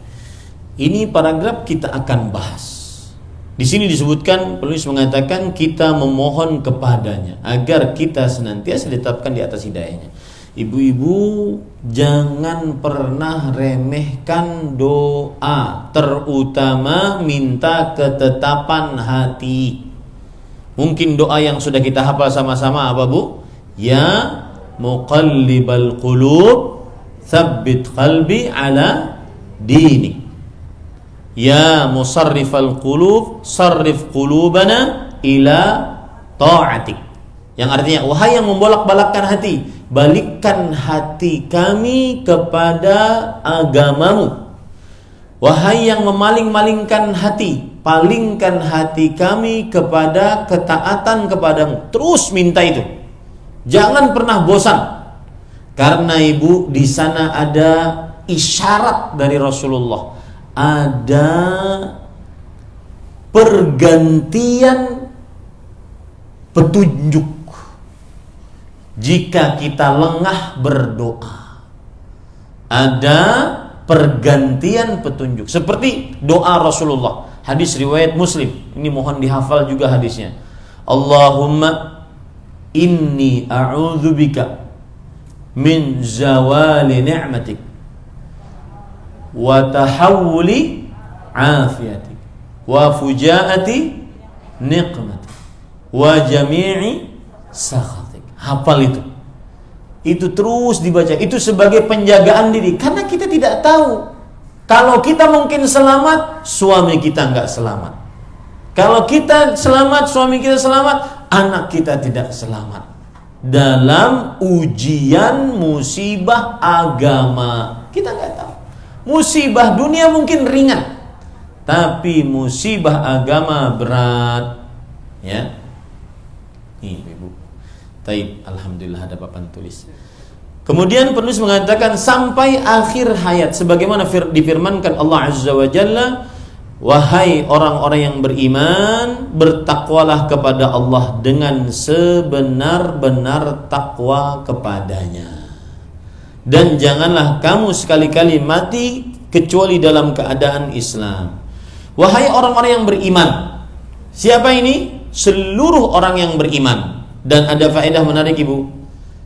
Ini paragraf kita akan bahas. Di sini disebutkan, penulis mengatakan kita memohon kepadanya agar kita senantiasa ditetapkan di atas hidayahnya. Ibu-ibu jangan pernah remehkan doa, terutama minta ketetapan hati. Mungkin doa yang sudah kita hafal sama-sama apa Bu? Ya muqallibal qulub tsabbit qalbi ala dini. Ya musarrifal qulub sarrif qulubana ila ta'atik. Yang artinya, wahai yang membolak-balikkan hati, balikkan hati kami kepada agamamu. Wahai yang memaling-malingkan hati, palingkan hati kami kepada ketaatan kepadamu. Terus minta itu. Jangan pernah bosan. Karena Ibu, di sana ada isyarat dari Rasulullah. Ada pergantian petunjuk jika kita lengah berdoa. Ada pergantian petunjuk seperti doa Rasulullah, hadis riwayat Muslim. Ini mohon dihafal juga hadisnya. Allahumma inni a'udzubika min zawali ni'matik wa tahawuli afiatik wa fujaati niqmatik wa jami'i sakhatik. Hafal itu. Itu terus dibaca. Itu sebagai penjagaan diri. Karena kita tidak tahu. Kalau kita mungkin selamat, suami kita enggak selamat. Kalau kita selamat, suami kita selamat, anak kita tidak selamat. Dalam ujian musibah agama, kita enggak tahu. Musibah dunia mungkin ringan, tapi musibah agama berat. Ya. Ini Ibu. Taib, alhamdulillah ada papan tulis. Kemudian penulis mengatakan sampai akhir hayat, sebagaimana difirmankan Allah Azza wa Jalla, wahai orang-orang yang beriman, bertakwalah kepada Allah dengan sebenar-benar takwa kepadanya. Dan janganlah kamu sekali-kali mati kecuali dalam keadaan Islam. Wahai orang-orang yang beriman. Siapa ini? Seluruh orang yang beriman. Dan ada faedah menarik Ibu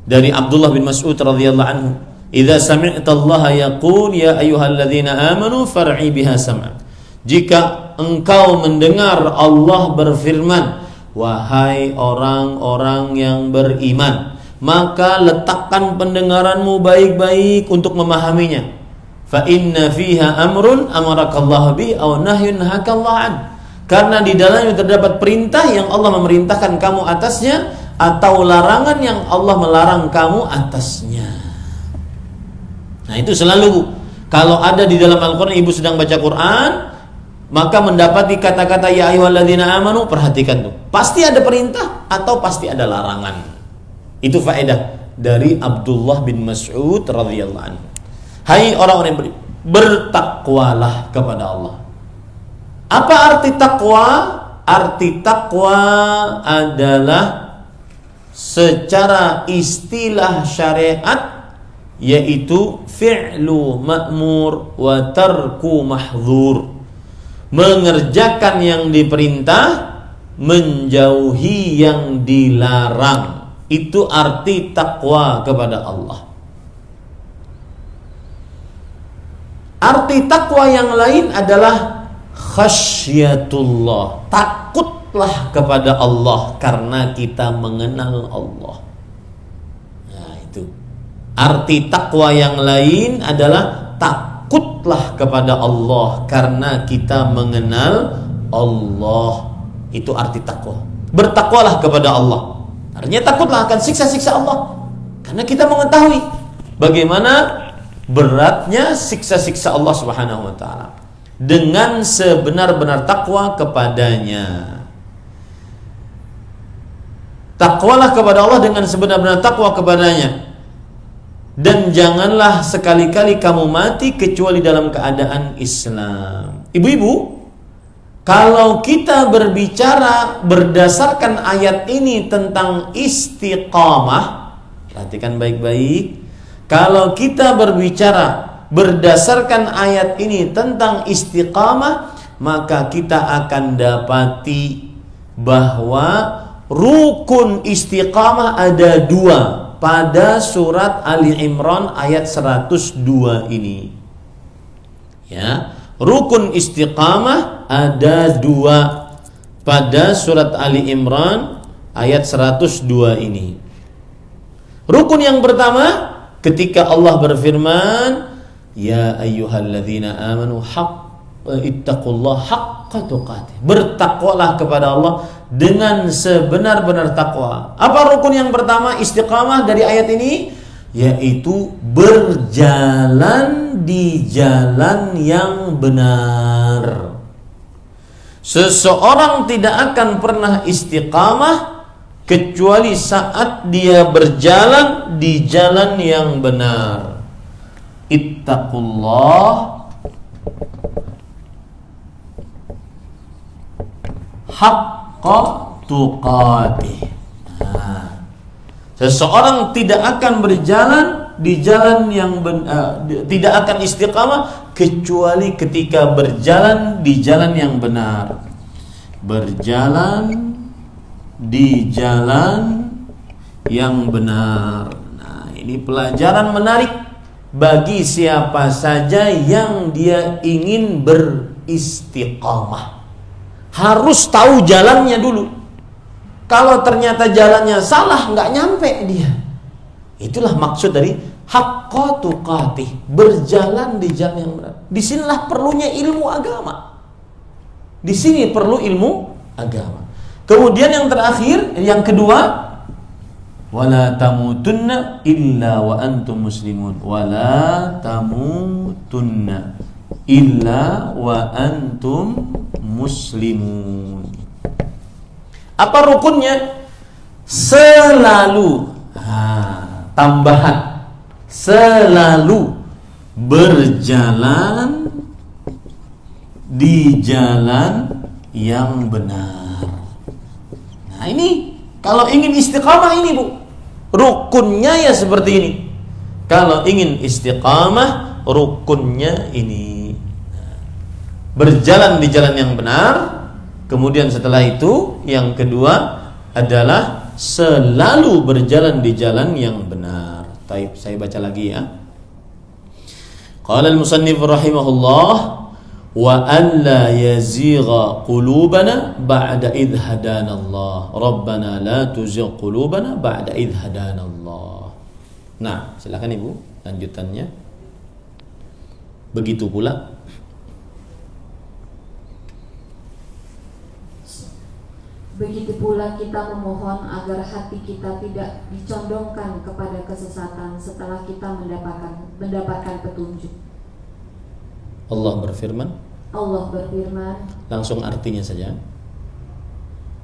dari Abdullah bin Mas'ud radhiyallahu anhu, "Idza sami'ta Allah yaqul ya ayyuhalladzina amanu far'i biha sam'ak." Jika engkau mendengar Allah berfirman, wahai orang-orang yang beriman, maka letakkan pendengaranmu baik-baik untuk memahaminya. Fa inna fiha amrun amarakallahu bi aw nahyun nahakallahu an. Karena di dalamnya terdapat perintah yang Allah memerintahkan kamu atasnya, atau larangan yang Allah melarang kamu atasnya. Nah itu selalu Bu, kalau ada di dalam Al-Quran, Ibu sedang baca Quran, maka mendapati kata-kata ya ayyuhalladzina amanu, perhatikan tuh, pasti ada perintah atau pasti ada larangan. Itu faedah dari Abdullah bin Mas'ud radhiyallahu anhu. Hai orang-orang yang bertakwalah kepada Allah. Apa arti takwa? Arti takwa adalah secara istilah syariat yaitu fi'lu ma'mur wa tarku mahdzur. Mengerjakan yang diperintah, menjauhi yang dilarang. Itu arti takwa kepada Allah. Arti takwa yang lain adalah khasyatullah, takutlah kepada Allah karena kita mengenal Allah. Nah itu arti takwa yang lain adalah takutlah kepada Allah karena kita mengenal Allah. Itu arti takwa. Bertakwalah kepada Allah, artinya takutlah akan siksa-siksa Allah karena kita mengetahui bagaimana beratnya siksa-siksa Allah Subhanahu wa taala. Dengan sebenar-benar takwa kepadanya. Takwalah kepada Allah dengan sebenar-benar takwa kepadanya. Dan janganlah sekali-kali kamu mati kecuali dalam keadaan Islam. Ibu-ibu, kalau kita berbicara berdasarkan ayat ini tentang istiqamah, perhatikan baik-baik. Kalau kita berbicara berdasarkan ayat ini tentang istiqamah, maka kita akan dapati bahwa rukun istiqamah ada dua. pada surat Ali Imran ayat 102 ini. Ya, rukun istiqamah ada 2 pada surat Ali Imran ayat 102 ini. Rukun yang pertama ketika Allah berfirman, ya ayyuhalladzina amanu ittaqullaha haqqa tuqatih. Bertakwalah kepada Allah dengan sebenar-benar takwa. Apa rukun yang pertama istiqamah dari ayat ini? Yaitu berjalan di jalan yang benar. Seseorang tidak akan pernah istiqamah kecuali saat dia berjalan di jalan yang benar. Ittaqullah haqqa tuqatih. Seseorang tidak akan berjalan di jalan yang tidak akan istiqamah kecuali ketika berjalan di jalan yang benar. Berjalan di jalan yang benar. Nah, ini pelajaran menarik bagi siapa saja yang dia ingin beristiqamah. Harus tahu jalannya dulu. Kalau ternyata jalannya salah, nggak nyampe dia. Itulah maksud dari haqqa tuqatih, berjalan di jalan yang benar. Disinilah perlunya ilmu agama. Di sini perlu ilmu agama. Kemudian yang terakhir, yang kedua, wala tamutunna illa wa antum muslimun. Wala tamutunna illa wa antum muslimun. Apa rukunnya? Selalu tambahan, selalu berjalan di jalan yang benar. Nah ini kalau ingin istiqamah ini Bu, rukunnya ya seperti ini. Kalau ingin istiqamah, rukunnya ini. Berjalan di jalan yang benar. Kemudian setelah itu yang kedua adalah selalu berjalan di jalan yang benar. Taib, saya baca lagi ya. Qala al-musannif rahimahullah wa an la yazigha qulubana ba'da idh hadana Allah. Rabbana la tuzigh qulubana ba'da idh hadana Allah. Nah, silakan Ibu lanjutannya. Begitu pula kita memohon agar hati kita tidak dicondongkan kepada kesesatan setelah kita mendapatkan petunjuk. Allah berfirman. Langsung artinya saja.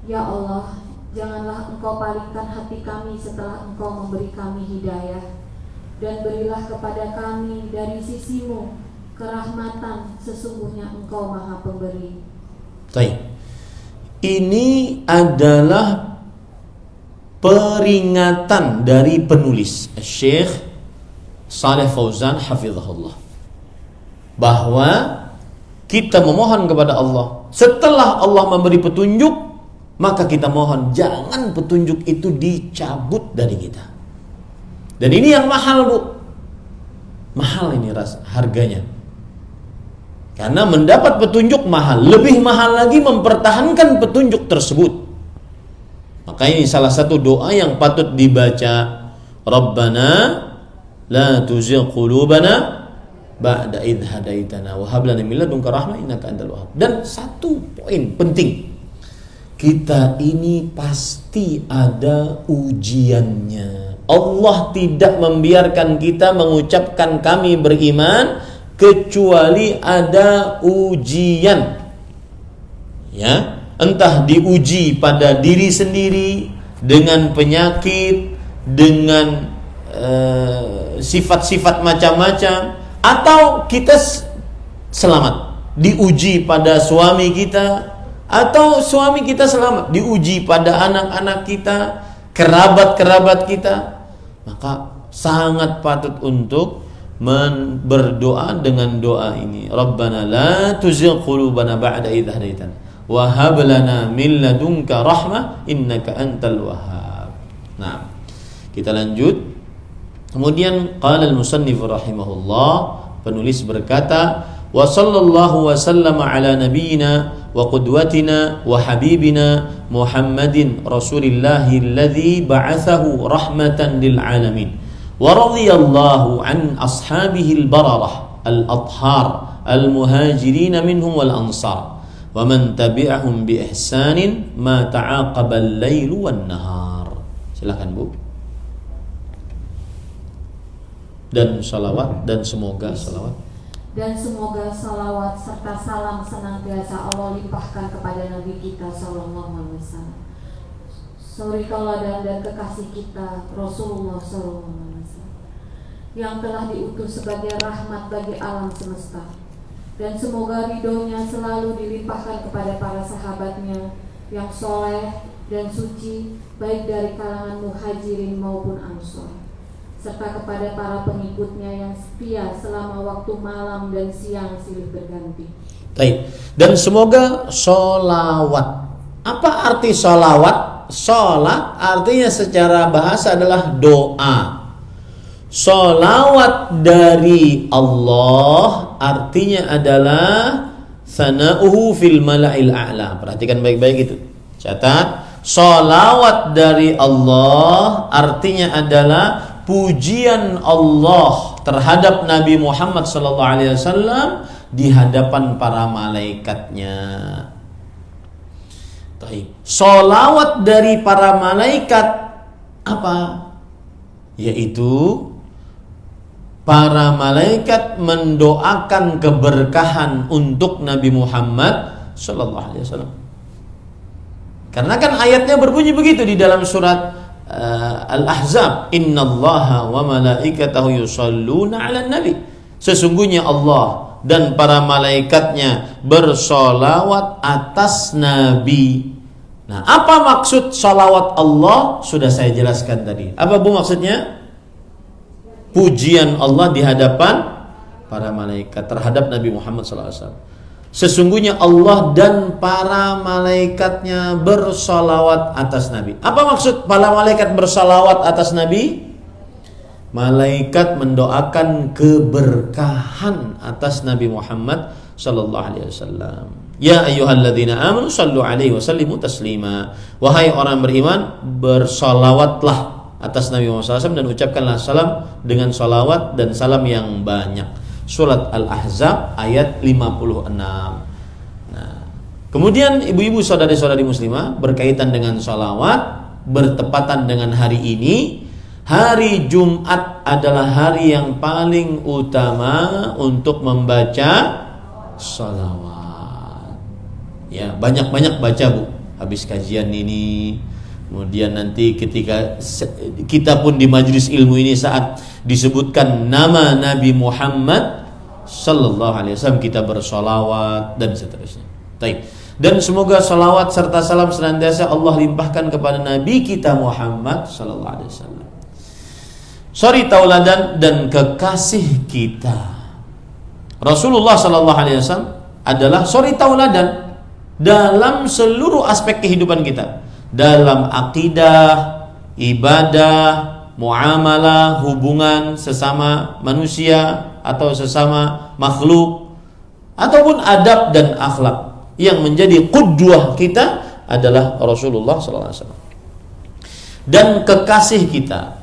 Ya Allah, janganlah Engkau palingkan hati kami setelah Engkau memberi kami hidayah, dan berilah kepada kami dari sisi-Mu kerahmatan, sesungguhnya Engkau Maha Pemberi. Baik. Ini adalah peringatan dari penulis Syekh Shalih Fauzan hafizahullah, bahwa kita memohon kepada Allah setelah Allah memberi petunjuk, maka kita mohon jangan petunjuk itu dicabut dari kita. Dan ini yang mahal Bu, mahal ini harganya. Karena mendapat petunjuk mahal, lebih mahal lagi mempertahankan petunjuk tersebut. Maka ini salah satu doa yang patut dibaca. Rabbana la tuzigh qulubana ba'da idh hadaitana wa hab lana min ladunka rahmah innaka antal wahhab. Dan satu poin penting, kita ini pasti ada ujiannya. Allah tidak membiarkan kita mengucapkan kami beriman kecuali ada ujian. Ya, entah diuji pada diri sendiri dengan penyakit, dengan sifat-sifat macam-macam, atau kita selamat, diuji pada suami kita, atau suami kita selamat, diuji pada anak-anak kita, kerabat-kerabat kita. Maka sangat patut untuk berdoa dengan doa ini. Rabbana la tuzigh qulubana ba'da idh hadaitana wa hab lana min ladunka rahmah innaka antal wahhab. Nah, Kita lanjut. Kemudian qala al-musannif rahimahullah, penulis berkata, wa sallallahu wa sallama ala nabiyyina wa qudwatina wa habibina Muhammadin rasulillahi alladhi ba'athahu rahmatan lil alamin wa radiyallahu an ashabihi al-bararah al-athhar al-muhajirin minhum wal ansar wa man tabi'ahum bi ihsanin ma ta'aqaba al-lailu wan nahar. Silakan Bu. Dan salawat dan semoga salawat serta salam senantiasa Allah limpahkan kepada Nabi kita Sallallahu Alaihi Wasallam, suri tauladan dan kekasih kita Rasulullah Sallallahu Alaihi Wasallam, yang telah diutus sebagai rahmat bagi alam semesta, dan semoga ridhonya selalu dilimpahkan kepada para sahabatnya yang soleh dan suci, baik dari kalangan muhajirin maupun ansor, serta kepada para pengikutnya yang setia selama waktu malam dan siang silih berganti. Baik. Dan semoga sholawat. Apa arti sholawat? Sholat artinya secara bahasa adalah doa. Sholawat dari Allah artinya adalah sana'uhu fil mala'il a'la. Perhatikan baik-baik itu. Catat. Sholawat dari Allah artinya adalah pujian Allah terhadap Nabi Muhammad SAW di hadapan para malaikatnya. Sholawat dari para malaikat apa? Yaitu para malaikat mendoakan keberkahan untuk Nabi Muhammad SAW. Karena kan ayatnya berbunyi begitu di dalam surat Al-Ahzab, innallaha wa malaikatahu yusholluna 'alan nabi. Sesungguhnya Allah dan para malaikatnya bersolawat atas Nabi. Nah, apa maksud solawat Allah? Sudah saya jelaskan tadi. Apa Bu maksudnya? Pujian Allah di hadapan para malaikat terhadap Nabi Muhammad SAW. Sesungguhnya Allah dan para malaikatnya bersalawat atas Nabi. Apa maksud para malaikat bersalawat atas Nabi? Malaikat mendoakan keberkahan atas Nabi Muhammad sallallahu alaihi wasallam. Ya ayyuhalladzina amanu sallu alaihi wasallimu taslima. Wahai orang beriman, bersalawatlah atas Nabi Muhammad SAW dan ucapkanlah salam dengan salawat dan salam yang banyak. Surat Al-Ahzab ayat 56. Nah, kemudian ibu-ibu saudari-saudari muslimah, berkaitan dengan salawat, bertepatan dengan hari ini, hari Jumat adalah hari yang paling utama untuk membaca salawat. Ya, banyak-banyak baca Bu, habis kajian ini. Kemudian nanti ketika kita pun di majelis ilmu ini saat disebutkan nama Nabi Muhammad sallallahu alaihi wasallam, kita bersolawat dan seterusnya. Baik. Dan semoga salawat serta salam senantiasa Allah limpahkan kepada Nabi kita Muhammad sallallahu alaihi wasallam, suri tauladan dan kekasih kita. Rasulullah sallallahu alaihi wasallam adalah suri tauladan dalam seluruh aspek kehidupan kita. Dalam akidah, ibadah, muamalah, hubungan sesama manusia atau sesama makhluk, ataupun adab dan akhlak, yang menjadi qudwah kita adalah Rasulullah SAW. Dan kekasih kita,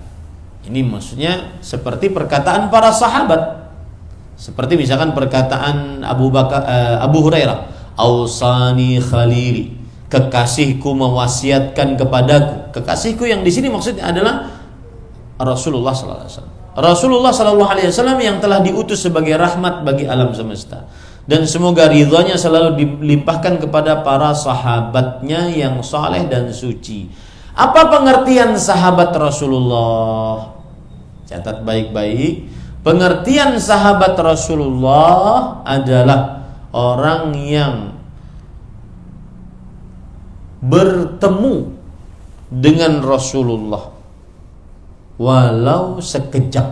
ini maksudnya seperti perkataan para sahabat, seperti misalkan perkataan Abu Hurairah, Ausani Khalili, kekasihku mewasiatkan kepadaku. Kekasihku yang di sini maksudnya adalah Rasulullah SAW. Rasulullah SAW yang telah diutus sebagai rahmat bagi alam semesta, dan semoga ridhonya selalu dilimpahkan kepada para sahabatnya yang saleh dan suci. Apa pengertian sahabat Rasulullah? Catat baik-baik. Pengertian sahabat Rasulullah adalah orang yang bertemu dengan Rasulullah walau sekejap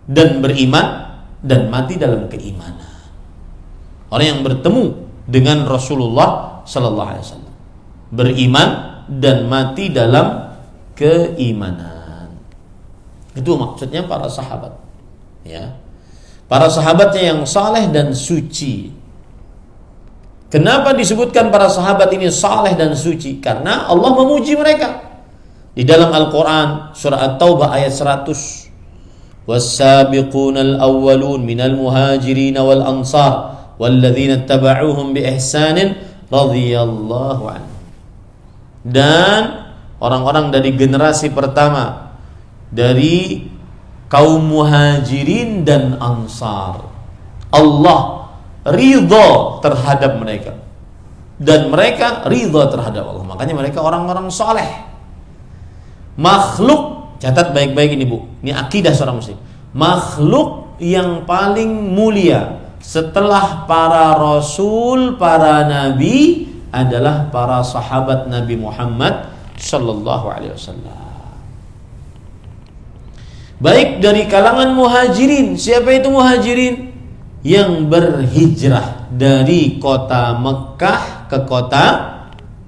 dan beriman dan mati dalam keimanan. Orang yang bertemu dengan Rasulullah sallallahu alaihi wasallam, beriman dan mati dalam keimanan. Itu maksudnya para sahabat, ya. Para sahabatnya yang saleh dan suci. Kenapa disebutkan para sahabat ini saleh dan suci? Karena Allah memuji mereka. Di dalam Al-Quran surah At-Taubah ayat 100, was-sabiqunal awwalun minal muhajirin wal ansar walladzina ittaba'uuhum bi ihsanin radhiyallahu anhu. Dan orang-orang dari generasi pertama dari kaum muhajirin dan ansar, Allah ridha terhadap mereka dan mereka ridha terhadap Allah. Makanya mereka orang-orang saleh. Makhluk, catat baik-baik ini Bu, ini akidah seorang muslim. Makhluk yang paling mulia setelah para rasul, para nabi adalah para sahabat Nabi Muhammad sallallahu alaihi wasallam. Baik dari kalangan muhajirin. Siapa itu muhajirin? Yang berhijrah dari kota Mekah ke kota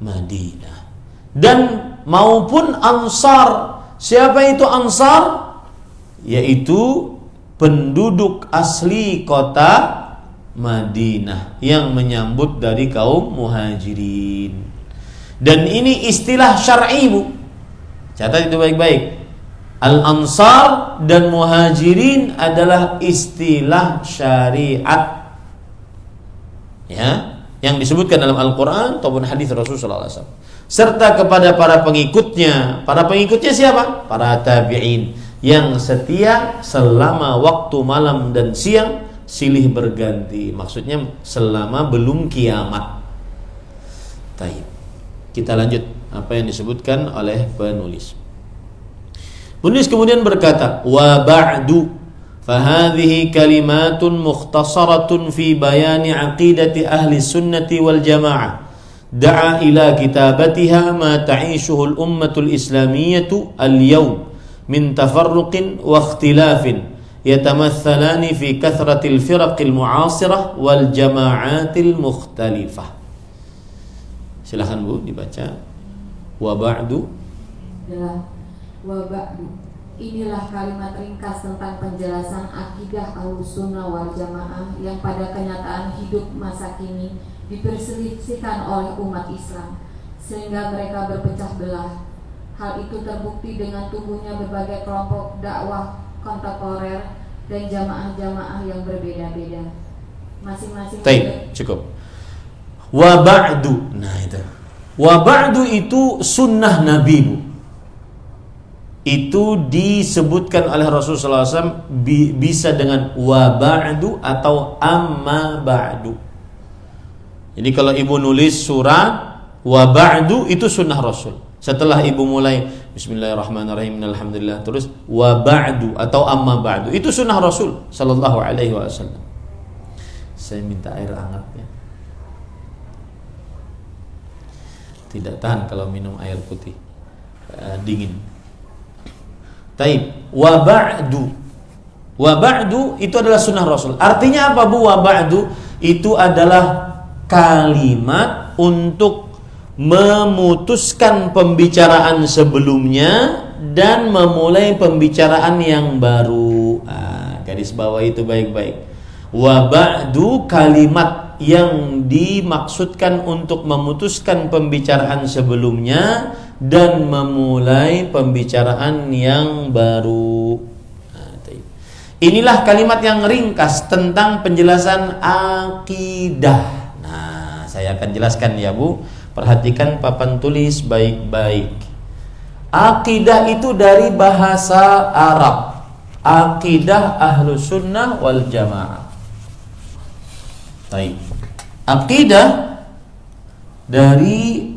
Madinah. Dan maupun ansar. Siapa itu ansar? Yaitu penduduk asli kota Madinah yang menyambut dari kaum muhajirin. Dan ini istilah syar'i Bu. Catat itu baik-baik. Al-ansar dan muhajirin adalah istilah syariat, ya, yang disebutkan dalam Al-Quran ataupun hadis Rasulullah SAW. Serta kepada para pengikutnya. Para pengikutnya siapa? Para tabi'in yang setia selama waktu malam dan siang silih berganti. Maksudnya selama belum kiamat. Baik. Kita lanjut apa yang disebutkan oleh penulis. Penulis kemudian berkata, wa ba'du fahadhihi kalimatun mukhtasaratun fi bayani aqidati ahli sunnati wal jamaah da'a ila kitabatiha ma ta'ishuhu al-ummatul islamiyyatu al-yawm min tafarruqin wa ikhtilafin yatamathalani fi kathratil firaqil mu'asirah wal jama'atil mukhtalifah. Silakan Bu dibaca. Wa ba'du. Wa ba'du, inilah kalimat ringkas tentang penjelasan akidah Ahlussunnah wal Jamaah yang pada kenyataan hidup masa kini diperselisihkan oleh umat Islam sehingga mereka berpecah belah. Hal itu terbukti dengan tumbuhnya berbagai kelompok dakwah kontemporer dan jamaah-jamaah yang berbeda-beda. Masing-masing cukup. Wa ba'du. Nah itu. Wa ba'du itu sunnah Nabi Bu. Itu disebutkan oleh Rasulullah SAW bisa dengan wa ba'du atau amma ba'du. Jadi kalau ibu nulis surah wa ba'du itu sunnah Rasul. Setelah ibu mulai Bismillahirrahmanirrahim alhamdulillah terus wa ba'du atau amma ba'du itu sunnah Rasul sallallahu alaihi wasallam. Saya minta air hangat ya. Tidak tahan kalau minum air putih dingin. Taib, wa ba'du. Wa ba'du itu adalah sunnah Rasul. Artinya apa Bu? Wa ba'du itu adalah kalimat untuk memutuskan pembicaraan sebelumnya dan memulai pembicaraan yang baru. Garis bawah itu baik-baik. Wa ba'du kalimat yang dimaksudkan untuk memutuskan pembicaraan sebelumnya dan memulai pembicaraan yang baru. Inilah kalimat yang ringkas tentang penjelasan akidah. Nah, saya akan jelaskan ya Bu. Perhatikan papan tulis baik-baik. Akidah itu dari bahasa Arab. Akidah Ahlussunnah wal Jamaah. Baik. Akidah dari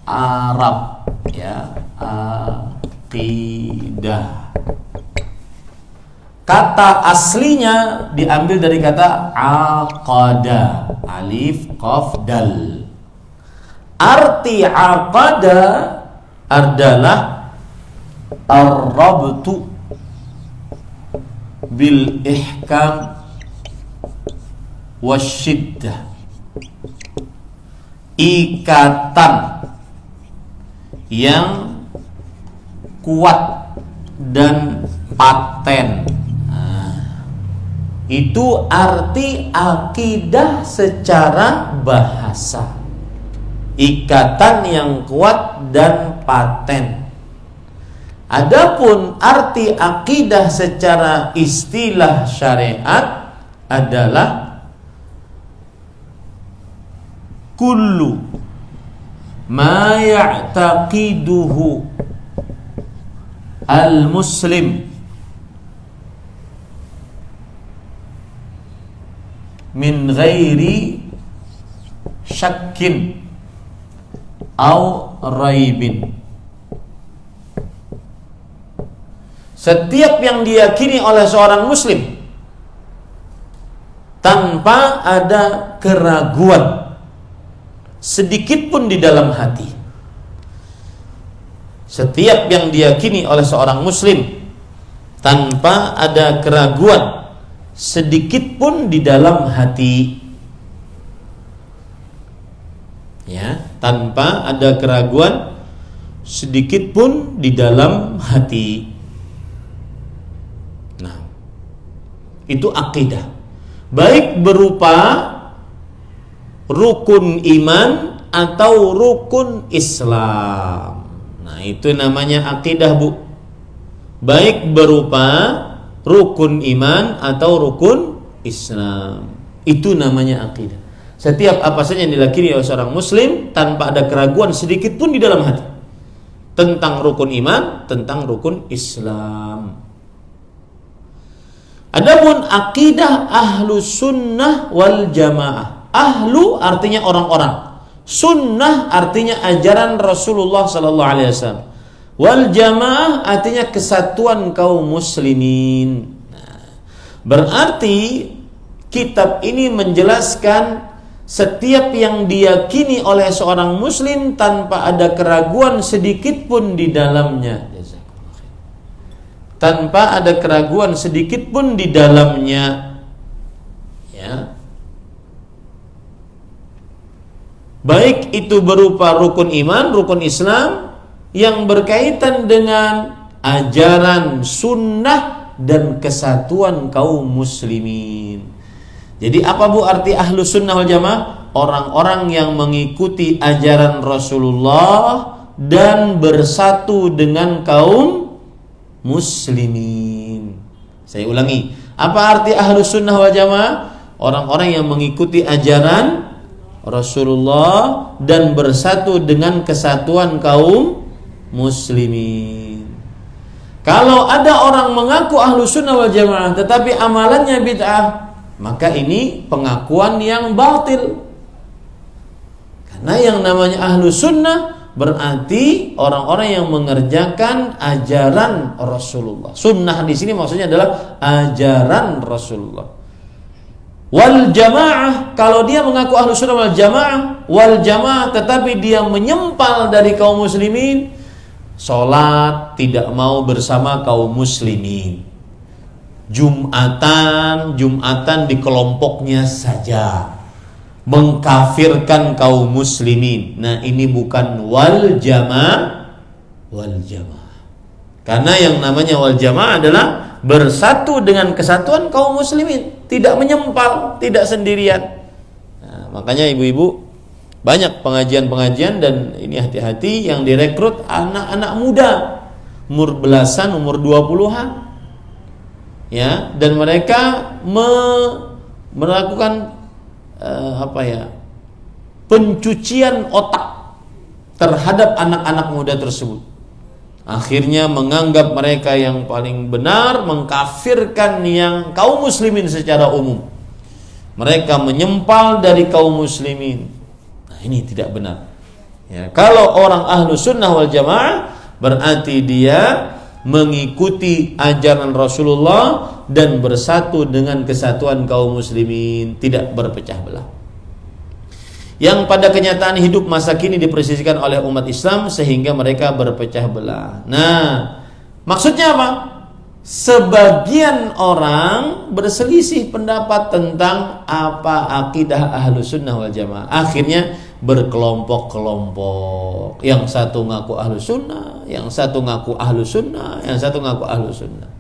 Arab ya, akidah. Kata aslinya diambil dari kata aqada, alif qaf dal. Arti aqada adalah ar-rabtu bil ihkam wasyiddah. Ikatan yang kuat dan paten. Nah, itu arti akidah secara bahasa. Ikatan yang kuat dan paten. Adapun arti akidah secara istilah syariat adalah kullu ma ya'taqiduhu al-muslim min ghairi syakkin au raibin. Setiap yang diyakini oleh seorang muslim tanpa ada keraguan sedikit pun di dalam hati. Setiap yang diyakini oleh seorang muslim tanpa ada keraguan sedikit pun di dalam hati. Ya, tanpa ada keraguan sedikit pun di dalam hati. Nah, itu akidah. Baik berupa rukun iman atau rukun Islam. Nah, itu namanya akidah, Bu. Baik berupa rukun iman atau rukun Islam. Itu namanya akidah. Setiap apa saja yang dilakini oleh seorang muslim tanpa ada keraguan sedikit pun di dalam hati tentang rukun iman, tentang rukun Islam. Adapun akidah ahlu sunnah wal jamaah. Ahlu artinya orang-orang, sunnah artinya ajaran Rasulullah sallallahu alaihi wasallam, wal jamaah artinya kesatuan kaum muslimin. Nah, berarti kitab ini menjelaskan setiap yang diyakini oleh seorang muslim tanpa ada keraguan sedikit pun di dalamnya. Tanpa ada keraguan sedikit pun di dalamnya. Ya. Baik itu berupa rukun iman, rukun Islam yang berkaitan dengan ajaran sunnah dan kesatuan kaum muslimin. Jadi apa, Bu, arti ahlu sunnah wal jamaah? Orang-orang yang mengikuti ajaran Rasulullah dan bersatu dengan kaum muslimin. Saya ulangi, apa arti ahlu sunnah wal jamaah? Orang-orang yang mengikuti ajaran Rasulullah dan bersatu dengan kesatuan kaum muslimin. Kalau ada orang mengaku ahlu sunnah wal jamaah tetapi amalannya bid'ah, maka ini pengakuan yang batil. Karena yang namanya ahlu sunnah berarti orang-orang yang mengerjakan ajaran Rasulullah. Sunnah di sini maksudnya adalah ajaran Rasulullah. Wal jamaah, kalau dia mengaku ahlu sunnah wal jamaah tetapi dia menyempal dari kaum muslimin, sholat tidak mau bersama kaum muslimin, Jumatan di kelompoknya saja, mengkafirkan kaum muslimin. Nah, ini bukan wal jamaah. Karena yang namanya wal jamaah adalah bersatu dengan kesatuan kaum muslimin, tidak menyempal, tidak sendirian. Nah, makanya ibu-ibu banyak pengajian-pengajian, dan ini hati-hati yang direkrut anak-anak muda umur belasan, umur 20-an. Ya, dan mereka melakukan pencucian otak terhadap anak-anak muda tersebut. Akhirnya menganggap mereka yang paling benar, mengkafirkan yang kaum muslimin secara umum. Mereka menyempal dari kaum muslimin. Nah, ini tidak benar. Ya, kalau orang ahlu sunnah wal jamaah berarti dia mengikuti ajaran Rasulullah dan bersatu dengan kesatuan kaum muslimin, tidak berpecah belah. Yang pada kenyataan hidup masa kini dipersisikan oleh umat Islam sehingga mereka berpecah belah. Nah, maksudnya apa? sebagian orang berselisih pendapat tentang apa akidah Ahlus Sunnah wal Jamaah. Akhirnya berkelompok-kelompok. Yang satu ngaku Ahlus Sunnah, yang satu ngaku Ahlus Sunnah, yang satu ngaku Ahlus Sunnah.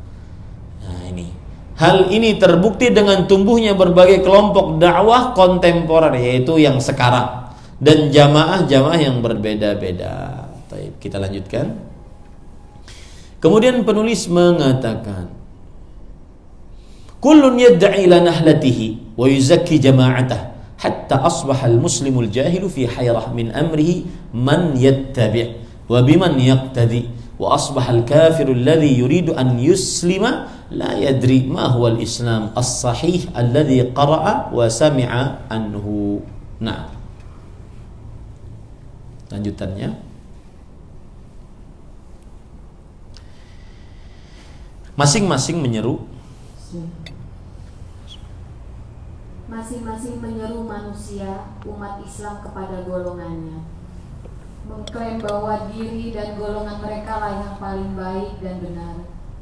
Nah, ini. Hal ini terbukti dengan tumbuhnya berbagai kelompok dakwah kontemporer, yaitu yang sekarang, dan jamaah-jamaah yang berbeda-beda. Baik, kita lanjutkan. Kemudian penulis mengatakan, kullun yad'i ila nahlatihi wa yuzakki jama'atah hatta asbaha al-muslimul jahilu fi hayrah min amrihi man yattabi' wa biman yaqtadi wa asbaha al-kafiru alladhi yuridu an yuslima la yadri ma huwa al-islam as-sahih alladhi qara'a wa sami'a anhu. Nah, lanjutannya, masing-masing menyeru manusia umat Islam kepada golongannya, mengklaim bahwa diri dan golongan mereka lah yang paling baik dan benar,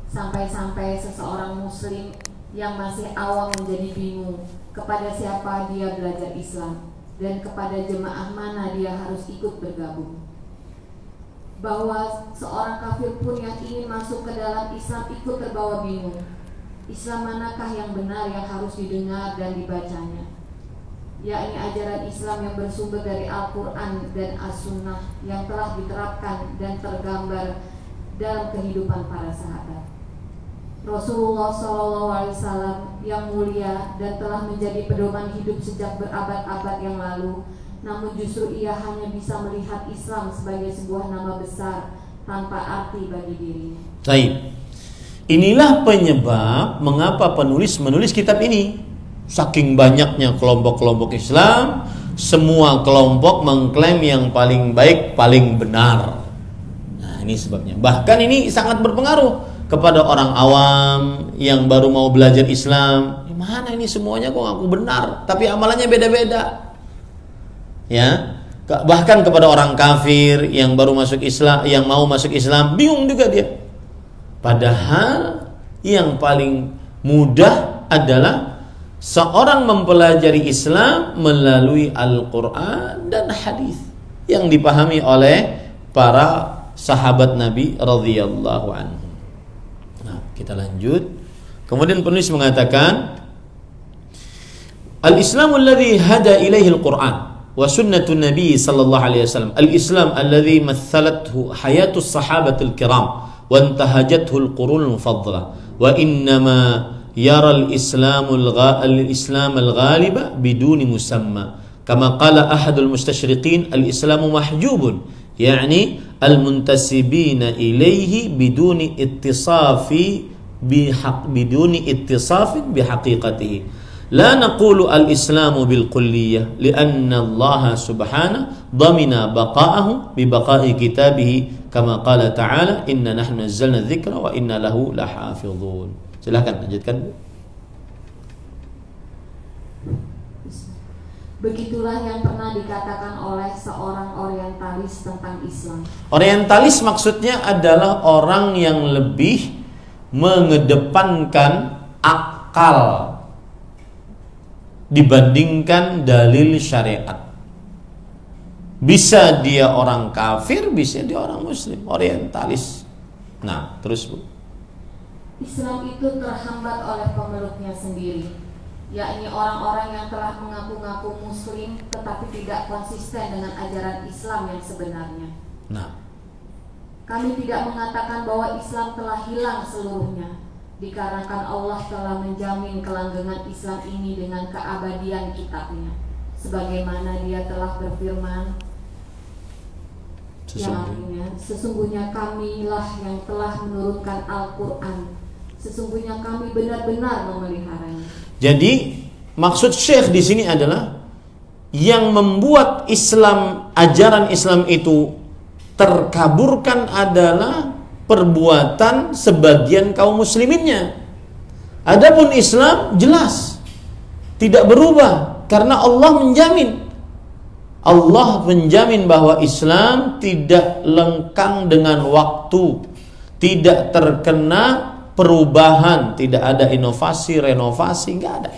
sampai-sampai seseorang muslim yang masih awam menjadi bingung kepada siapa dia belajar Islam dan kepada jemaah mana dia harus ikut bergabung. Bahwa seorang kafir pun yang ingin masuk ke dalam Islam ikut terbawa bingung. Islam manakah yang benar yang harus didengar dan dibacanya? Yakni ajaran Islam yang bersumber dari Al-Quran dan As-Sunnah yang telah diterapkan dan tergambar dalam kehidupan para sahabat. Rasulullah SAW yang mulia dan telah menjadi pedoman hidup sejak berabad-abad yang lalu, namun justru ia hanya bisa melihat Islam sebagai sebuah nama besar tanpa arti bagi dirinya. Baik. Inilah penyebab mengapa penulis menulis kitab ini. Saking banyaknya kelompok-kelompok Islam, semua kelompok mengklaim yang paling baik, paling benar. Nah, ini sebabnya. Bahkan ini sangat berpengaruh kepada orang awam yang baru mau belajar Islam. Mana ini semuanya kok ngaku benar, tapi amalannya beda-beda. Ya, bahkan kepada orang kafir yang baru masuk Islam, yang mau masuk Islam, bingung juga dia. Padahal yang paling mudah adalah seorang mempelajari Islam melalui Al-Quran dan hadis yang dipahami oleh para sahabat Nabi radhiyallahu anhu. Nah, kita lanjut. Kemudian penulis mengatakan, Al-Islamu alladhi hada ilaihi al-Quran wa sunnatun Nabi sallallahu alaihi wasallam. Al-Islam alladhi mathalathu hayatus sahabatul kiram wa intahajathu al-qurun al-mufaddalah wa innama yara al-Islam al-ghaliba biduni musamma kama qala ahadul mustashriqin al-Islamu mahjubun yani al-muntasibina ilaihi biduni ittisafi bihaqiqatihi. لا نقول الإسلام بالكلية لأن الله سبحانه ضمن بقاءه ببقاء كتابه كما قال تعالى إن نحن نزلنا الذكر وإنا له لحافظون. Silakan lanjutkan. Begitulah yang pernah dikatakan oleh seorang orientalis tentang Islam. Orientalis maksudnya adalah orang yang lebih mengedepankan akal dibandingkan dalil syariat. Bisa dia orang kafir, bisa dia orang muslim, orientalis. Nah, terus Bu. Islam itu terhambat oleh pemeluknya sendiri, yakni orang-orang yang telah mengaku-ngaku muslim tetapi tidak konsisten dengan ajaran Islam yang sebenarnya. Nah, kami tidak mengatakan bahwa Islam telah hilang seluruhnya, dikarenakan Allah telah menjamin kelanggengan Islam ini dengan keabadian kitabnya, sebagaimana Dia telah berfirman, yang artinya sesungguhnya kamilah yang telah menurunkan Al-Quran, sesungguhnya kami benar-benar memeliharanya. Jadi maksud Syekh di sini adalah yang membuat Islam, ajaran Islam itu terkaburkan adalah perbuatan sebagian kaum musliminnya. Adapun Islam jelas tidak berubah karena Allah menjamin. Allah menjamin bahwa Islam tidak lengkang dengan waktu, tidak terkena perubahan, tidak ada inovasi, renovasi, enggak ada.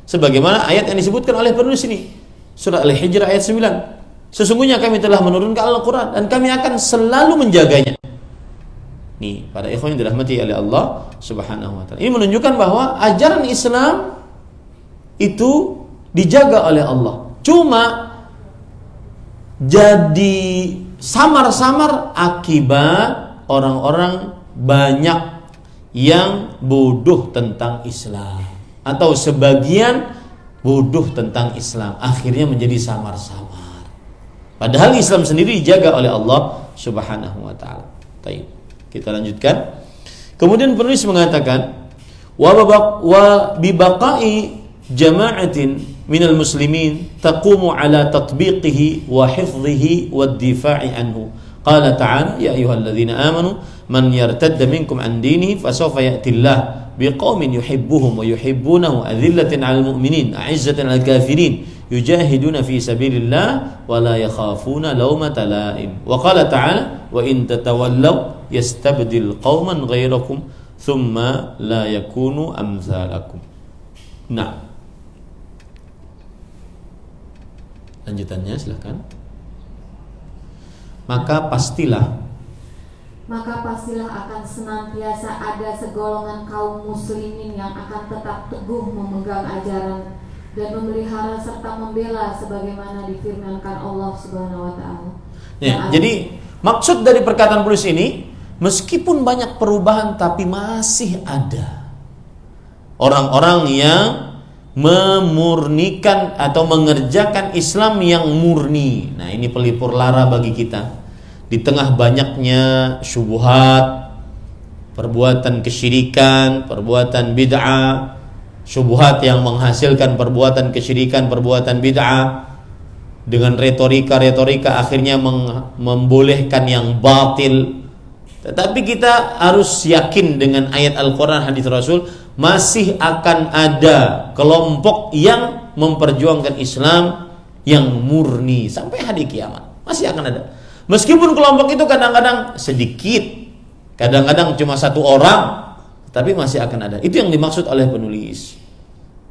Sebagaimana ayat yang disebutkan oleh penulis ini, surah Al-Hijr ayat 9. Sesungguhnya kami telah menurunkan Al-Quran dan kami akan selalu menjaganya. Nih, para ikhwan yang dirahmati oleh Allah Subhanahu wa taala. Ini menunjukkan bahwa ajaran Islam itu dijaga oleh Allah. Cuma jadi samar-samar akibat orang-orang banyak yang bodoh tentang Islam atau sebagian bodoh tentang Islam, akhirnya menjadi samar-samar. Padahal Islam sendiri dijaga oleh Allah Subhanahu wa taala. Baik, kita lanjutkan. Kemudian penulis mengatakan wa bibaqa'i jama'atin minal muslimin taqumu ala tatbiqihi wa hifdhihi wa ad-difa'i anhu. Qala ta'ala ya ayyuhalladzina amanu man yartadda minkum an dinihi fasawfa ya'ti Allah biqaumin yuhibbuhum wa yuhibbunahu adhillatin 'alal mu'minin 'izzatin 'alal kafirin yujahiduna fi sabilillah wa la yakhafuna lawmata la'im. Wa qala ta'ala wa in tatawallaw yastabdil qauman ghairakum thumma la yakunu amsalakum. Nah, lanjutannya silahkan. Maka pastilah akan senantiasa ada segolongan kaum muslimin yang akan tetap teguh memegang ajaran dan memelihara serta membela sebagaimana difirmankan Allah Subhanahu wa taala. Ya, jadi maksud dari perkataan penulis ini, meskipun banyak perubahan tapi masih ada orang-orang yang memurnikan atau mengerjakan Islam yang murni. Nah, ini pelipur lara bagi kita. Di tengah banyaknya syubhat, perbuatan kesyirikan, perbuatan bid'ah, syubhat yang menghasilkan perbuatan kesyirikan, perbuatan bid'ah, dengan retorika-retorika akhirnya membolehkan yang batil. Tetapi kita harus yakin dengan ayat Al-Quran, hadis Rasul, masih akan ada kelompok yang memperjuangkan Islam yang murni sampai hari kiamat. Masih akan ada. Meskipun kelompok itu kadang-kadang sedikit, kadang-kadang cuma satu orang, tapi masih akan ada. Itu yang dimaksud oleh penulis.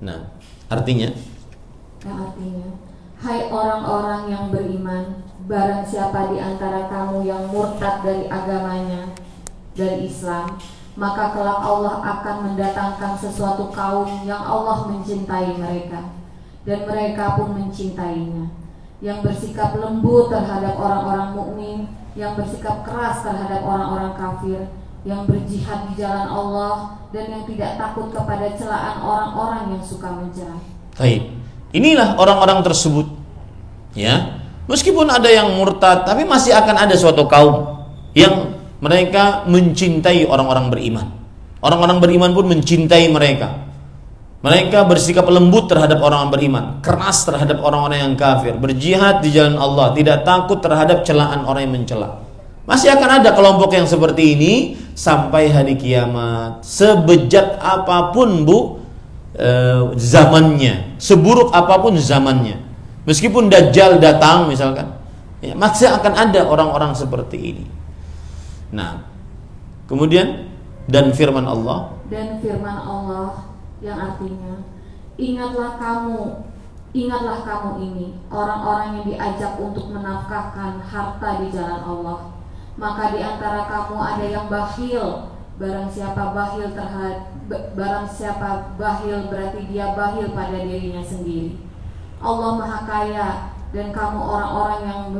Nah, artinya, hai orang-orang yang beriman, barang siapa di antara kamu yang murtad dari agamanya, dari Islam, maka kelak Allah akan mendatangkan sesuatu kaum yang Allah mencintai mereka, dan mereka pun mencintainya, yang bersikap lembut terhadap orang-orang mukmin, yang bersikap keras terhadap orang-orang kafir, yang berjihad di jalan Allah, dan yang tidak takut kepada celaan orang-orang yang suka mencela. Baik, inilah orang-orang tersebut, ya. Meskipun ada yang murtad, tapi masih akan ada suatu kaum yang mereka mencintai orang-orang beriman. Orang-orang beriman pun mencintai mereka. Mereka bersikap lembut terhadap orang-orang beriman, keras terhadap orang-orang yang kafir, berjihad di jalan Allah, tidak takut terhadap celaan orang yang mencela. Masih akan ada kelompok yang seperti ini sampai hari kiamat. Sebejat apapun zamannya, seburuk apapun zamannya, meskipun Dajjal datang misalkan, ya, masih akan ada orang-orang seperti ini. Nah, kemudian dan firman Allah yang artinya, ingatlah kamu ini orang-orang yang diajak untuk menafkahkan harta di jalan Allah. Maka di antara kamu ada yang bakhil. Barang siapa bakhil berarti dia bakhil pada dirinya sendiri. Allah Maha Kaya dan kamu orang-orang yang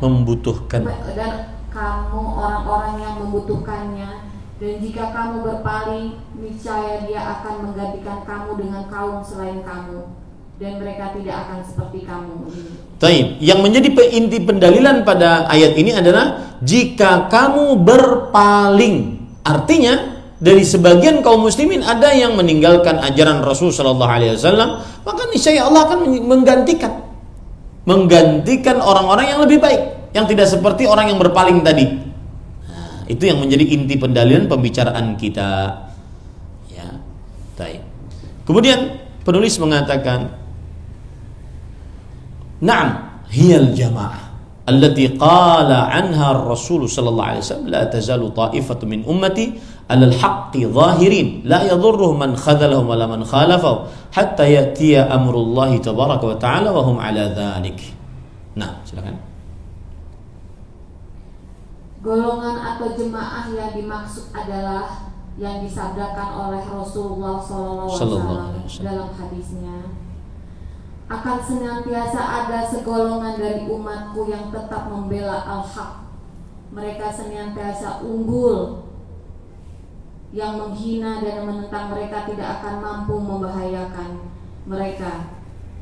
membutuhkan, dan kamu orang-orang yang membutuhkannya. Dan jika kamu berpaling, niscaya dia akan menggantikan kamu dengan kaum selain kamu, dan mereka tidak akan seperti kamu. Taib. Yang menjadi inti pendalilan pada ayat ini adalah jika kamu berpaling. Artinya dari sebagian kaum muslimin ada yang meninggalkan ajaran Rasul sallallahu alaihi wasallam, maka niscaya Allah akan menggantikan orang-orang yang lebih baik, yang tidak seperti orang yang berpaling tadi. Itu yang menjadi inti pendalilan pembicaraan kita, ya. Baik. Kemudian penulis mengatakan, "Na'am, hiyal jamaah allati qala anha ar-rasul sallallahu alaihi wasallam la tazalu ta'ifatu min ummati 'alal haqqi zahirin la yadhurruhum man khadhalahum wala man khalafahum hatta ya'tiya amrullahi tabaraka wa ta'ala wa hum 'ala dzalik. Nah, silakan. Golongan atau jemaah yang dimaksud adalah yang disabdakan oleh Rasulullah SAW dalam hadisnya, akan senantiasa ada segolongan dari umatku yang tetap membela al-haq. Mereka senantiasa unggul. Yang menghina dan menentang mereka tidak akan mampu membahayakan mereka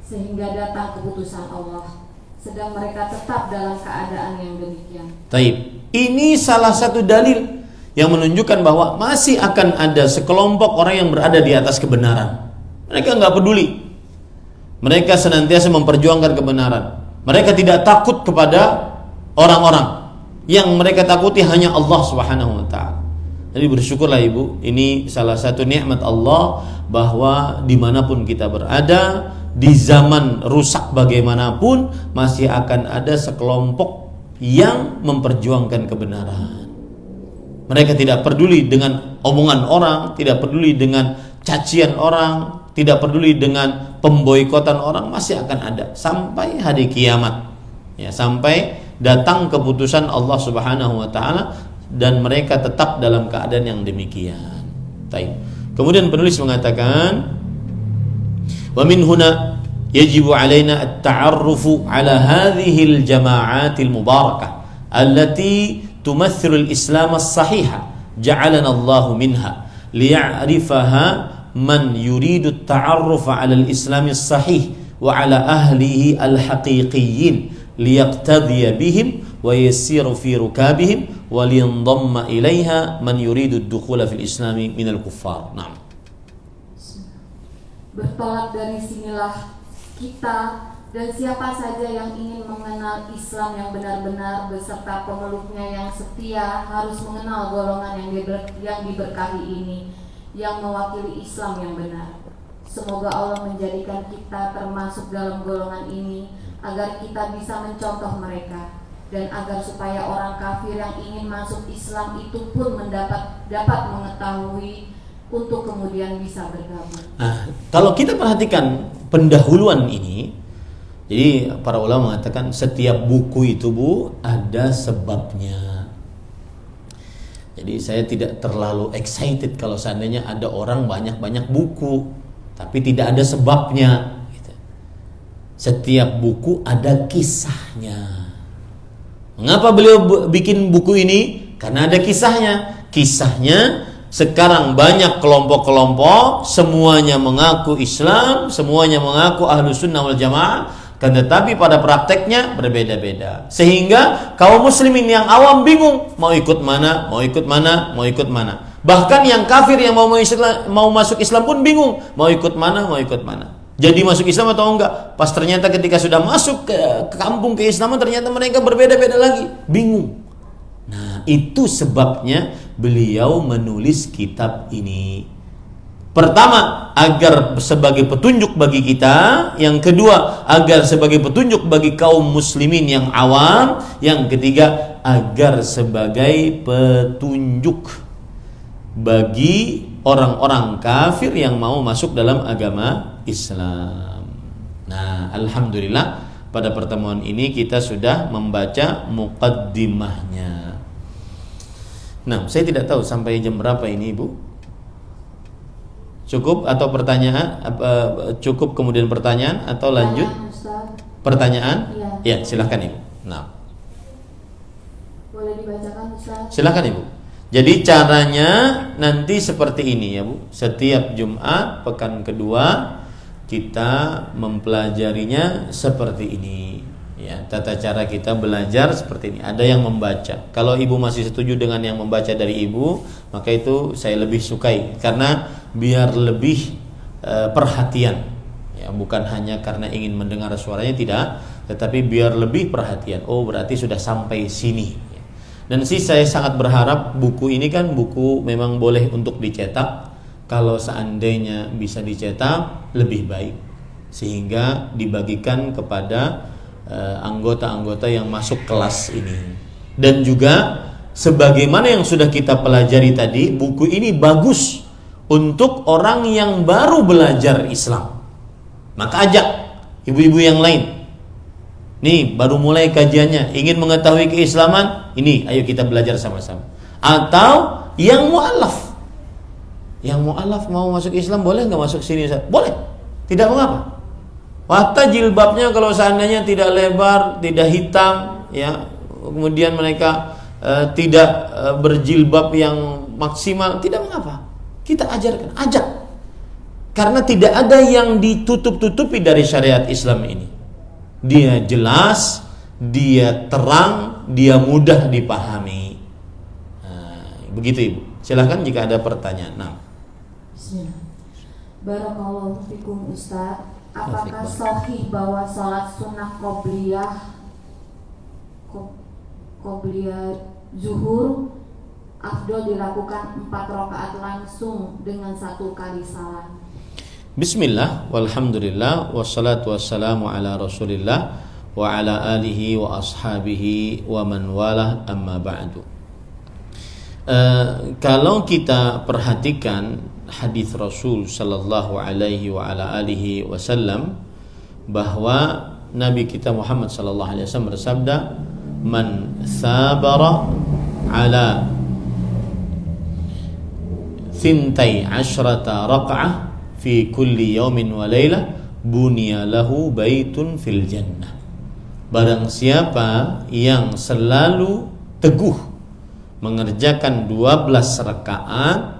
sehingga datang keputusan Allah, sedang mereka tetap dalam keadaan yang demikian. Taib. Ini salah satu dalil yang menunjukkan bahwa masih akan ada sekelompok orang yang berada di atas kebenaran. Mereka nggak peduli. Mereka senantiasa memperjuangkan kebenaran. Mereka tidak takut kepada orang-orang. Yang mereka takuti hanya Allah Subhanahu wa ta'ala. Jadi bersyukurlah ibu, ini salah satu nikmat Allah bahwa dimanapun kita berada, di zaman rusak bagaimanapun masih akan ada sekelompok yang memperjuangkan kebenaran. Mereka tidak peduli dengan omongan orang, tidak peduli dengan cacian orang, tidak peduli dengan pemboikotan orang, masih akan ada sampai hari kiamat. Ya, sampai datang keputusan Allah Subhanahu wa ta'ala dan mereka tetap dalam keadaan yang demikian. Baik. Kemudian penulis mengatakan, wa min huna yajibu alaina at-ta'arrufu ala hadhihi al-jama'atil mubarakah allati tumathilu al-islam as-sahiha ja'alana Allah minha liya'rifaha man yuridu at-ta'arruf ala al-islam as-sahih wa ala ahlihi al-haqiqiyyin liyaqtadiya bihim wa yasiru fi rukabihim wa liyandamma ilaiha man yuridu ad-dukhula fil islami minal kuffar. Naam. Bertolak dari sinilah kita dan siapa saja yang ingin mengenal Islam yang benar-benar beserta pemeluknya yang setia harus mengenal golongan yang diberkahi ini, yang mewakili Islam yang benar. Semoga Allah menjadikan kita termasuk dalam golongan ini agar kita bisa mencontoh mereka, dan agar supaya orang kafir yang ingin masuk Islam itu pun dapat mengetahui untuk kemudian bisa bergabung. Nah, kalau kita perhatikan pendahuluan ini, jadi para ulama mengatakan setiap buku itu Bu ada sebabnya. Jadi saya tidak terlalu excited kalau seandainya ada orang banyak-banyak buku tapi tidak ada sebabnya. Setiap buku ada kisahnya. Mengapa beliau bikin buku ini? Karena ada kisahnya. Kisahnya sekarang banyak kelompok-kelompok, semuanya mengaku Islam, semuanya mengaku Ahlus Sunnah wal Jamaah, kan tetapi pada prakteknya berbeda-beda. Sehingga kaum muslimin yang awam bingung mau ikut mana, mau ikut mana, mau ikut mana. Bahkan yang kafir yang mau masuk Islam pun bingung mau ikut mana, mau ikut mana. Jadi masuk Islam atau enggak? Pas ternyata ketika sudah masuk ke kampung keislaman ternyata mereka berbeda-beda lagi, bingung. Nah, itu sebabnya beliau menulis kitab ini. Pertama, agar sebagai petunjuk bagi kita. Yang kedua, agar sebagai petunjuk bagi kaum muslimin yang awam. Yang ketiga, agar sebagai petunjuk bagi orang-orang kafir yang mau masuk dalam agama Islam. Nah, alhamdulillah pada pertemuan ini kita sudah membaca muqaddimahnya. Nah, saya tidak tahu sampai jam berapa ini, Ibu. Cukup atau pertanyaan? Cukup kemudian pertanyaan atau lanjut? Pertanyaan? Ya, silakan Ibu. Nah, boleh dibacakan Ustaz? Silakan Ibu. Jadi caranya nanti seperti ini ya Bu. Setiap Jumat pekan kedua kita mempelajarinya seperti ini. Ya, tata cara kita belajar seperti ini. Ada yang membaca. Kalau Ibu masih setuju dengan yang membaca dari Ibu, maka itu saya lebih sukai karena biar lebih perhatian. Ya, bukan hanya karena ingin mendengar suaranya tidak, tetapi biar lebih perhatian. Oh, berarti sudah sampai sini. Dan saya sangat berharap buku ini kan buku memang boleh untuk dicetak. Kalau seandainya bisa dicetak lebih baik, sehingga dibagikan kepada anggota-anggota yang masuk kelas ini. Dan juga sebagaimana yang sudah kita pelajari tadi, buku ini bagus untuk orang yang baru belajar Islam. Maka ajak ibu-ibu yang lain. Nih, baru mulai kajiannya, ingin mengetahui keislaman, ini ayo kita belajar sama-sama. Atau yang mu'alaf. Yang mu'alaf mau masuk Islam, boleh nggak masuk sini Ustaz? Boleh, tidak mengapa. Hatta jilbabnya kalau seandainya tidak lebar, tidak hitam, ya, kemudian mereka tidak berjilbab yang maksimal, tidak mengapa. Kita ajarkan, ajak. Karena tidak ada yang ditutup-tutupi dari syariat Islam ini. Dia jelas, dia terang, dia mudah dipahami. Begitu Ibu. Silahkan jika ada pertanyaan. Nah. Bismillah. Barakallahu fikum Ustaz. Apakah sahih bahwa salat sunnah qobliyah zuhur afdol dilakukan 4 rakaat langsung dengan 1 kali salam? Bismillah, walhamdulillah, wassalatu wassalamu ala rasulillah wa ala alihi wa ashabihi wa man walah, amma ba'du. Kalau kita perhatikan hadis Rasul sallallahu alaihi wa ala alihi wasallam, bahwa Nabi kita Muhammad sallallahu alaihi wasallam bersabda, man sabara ala 12 raka'ah fi kulli yaumin wa laylah bunya lahu baitun fil jannah. Barang siapa yang selalu teguh mengerjakan 12 rakaat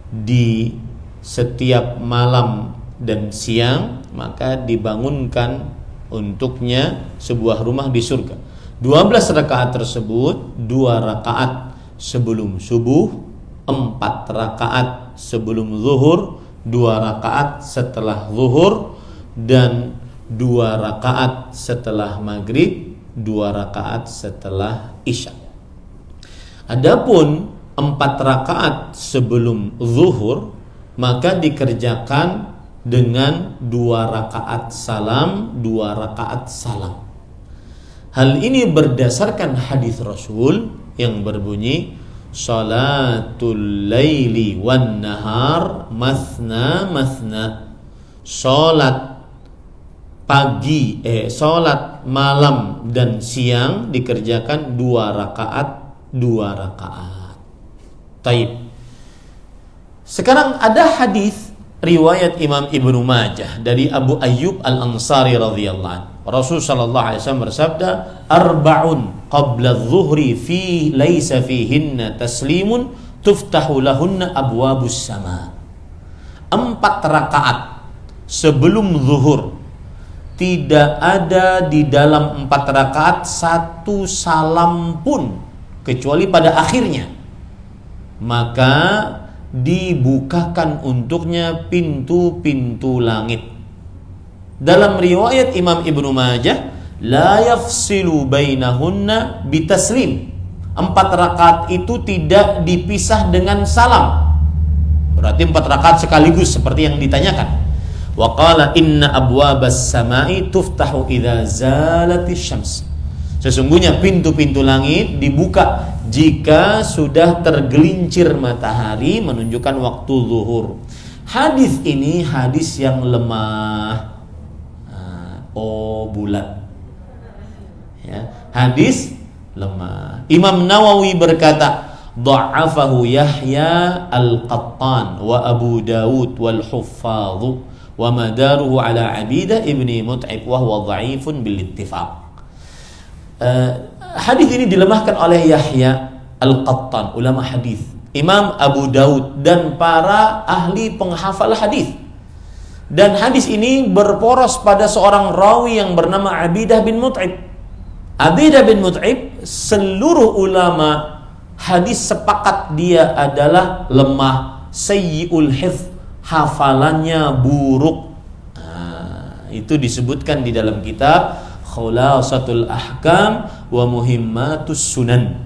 di setiap malam dan siang, maka dibangunkan untuknya sebuah rumah di surga. 12 rakaat tersebut, 2 rakaat sebelum subuh, 4 rakaat sebelum zuhur, 2 rakaat setelah zuhur, dan 2 rakaat setelah maghrib, 2 rakaat setelah isya. Adapun 4 rakaat sebelum zuhur, maka dikerjakan dengan 2 rakaat salam, 2 rakaat salam. Hal ini berdasarkan hadis Rasul yang berbunyi, Salatul laili wan nahar mathna mathna. Salat pagi, salat malam dan siang dikerjakan 2 rakaat, 2 rakaat. Taib. Sekarang ada hadis riwayat Imam Ibnu Majah dari Abu Ayyub Al-Ansari radhiyallahu anhu. Rasul sallallahu alaihi wasallam bersabda, arba'un qabla adh-dhuhri fi laisa fihinna taslimun tuftahu lahunna abwabus sama. 4 rakaat sebelum zuhur, tidak ada di dalam 4 rakaat 1 salam pun kecuali pada akhirnya. Maka dibukakan untuknya pintu-pintu langit. Dalam riwayat Imam Ibnu Majah, la yafsilu bainahunna bitaslim. 4 rakaat itu tidak dipisah dengan salam. Berarti 4 rakaat sekaligus seperti yang ditanyakan. Wa qala inna abwabas samai tuftahu idza zalatis syams. Sesungguhnya pintu-pintu langit dibuka jika sudah tergelincir matahari, menunjukkan waktu zuhur. Hadis ini hadis yang lemah. Bulat. Ya, hadis lemah. Imam Nawawi berkata, dha'afahu Yahya al-Qattan wa Abu Dawud wal Huffadh wa madaruhu ala Abidah ibni Mut'ib wa huwa dha'ifun bil ittifaq. Hadis ini dilemahkan oleh Yahya al-Qattan, ulama hadis, Imam Abu Dawud dan para ahli penghafal hadis. Dan hadis ini berporos pada seorang rawi yang bernama Abidah bin Mut'ib. Abidah bin Mut'ib, seluruh ulama hadis sepakat dia adalah lemah, sayyi'ul hifz, hafalannya buruk. Itu disebutkan di dalam kitab Khulasatul Ahkam wa Muhimmatus Sunan.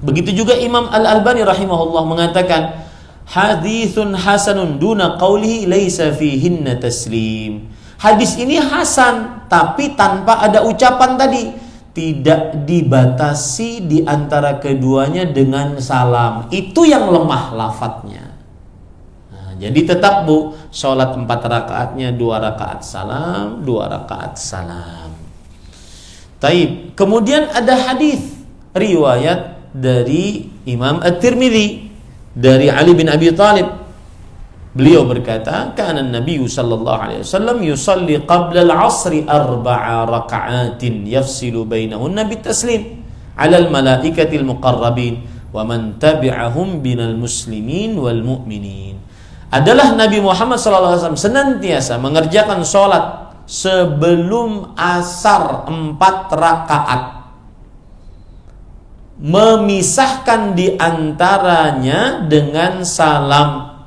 Begitu juga Imam Al-Albani rahimahullah mengatakan, hadithun hasanun duna qawlihi laisa fihinna taslim. Hadis ini hasan tapi tanpa ada ucapan tadi, tidak dibatasi di antara keduanya dengan salam. Itu yang lemah lafadznya. Nah, jadi tetap Bu, sholat 4 rakaatnya 2 rakaat salam, 2 rakaat salam. Taib. Kemudian ada hadis riwayat dari Imam At-Tirmidzi dari Ali bin Abi Thalib. Beliau berkata, "Kana Nabi sallallahu alaihi wasallam yusalli qabla al-'asri 4 raka'atin yafsilu bainahunna bitaslim 'ala al-malaikati al-muqarrabin wa man tabi'ahum minal muslimin wal mu'minin." Adalah Nabi Muhammad sallallahu alaihi wasallam senantiasa mengerjakan salat sebelum asar 4 rakaat, memisahkan di antaranya dengan salam,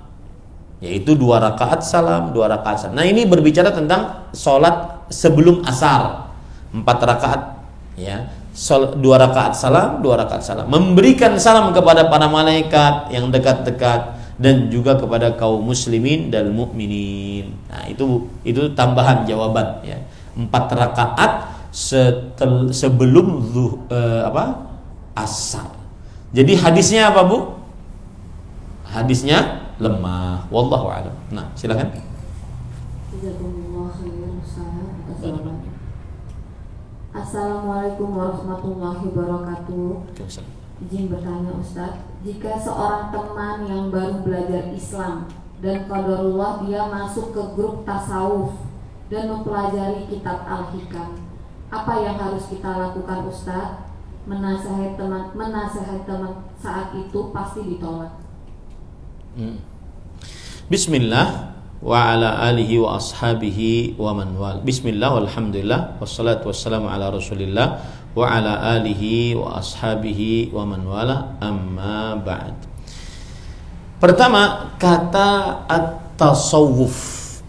yaitu 2 rakaat salam, 2 rakaat salam. Nah, ini berbicara tentang sholat sebelum asar 4 rakaat, ya, 2 rakaat salam, 2 rakaat salam, memberikan salam kepada para malaikat yang dekat-dekat dan juga kepada kaum muslimin dan mukminin. Nah, itu tambahan jawaban, ya. 4 rakaat sebelum asar. Jadi hadisnya apa, Bu? Hadisnya lemah. Wallahu a'lam. Nah, silakan. Assalamualaikum warahmatullahi wabarakatuh. Izin bertanya Ustadz, jika seorang teman yang baru belajar Islam dan qadarullah dia masuk ke grup tasawuf dan mempelajari kitab Al-Hikam, apa yang harus kita lakukan Ustadz? Menasihati teman saat itu pasti ditolak. Bismillah wa ala alihi wa ashabihi wa man wal. Bismillah walhamdulillah wassalatu wassalamu ala Rasulillah wa ala alihi wa ashabihi wa man wala, amma ba'd. Pertama, kata at-tasawuf.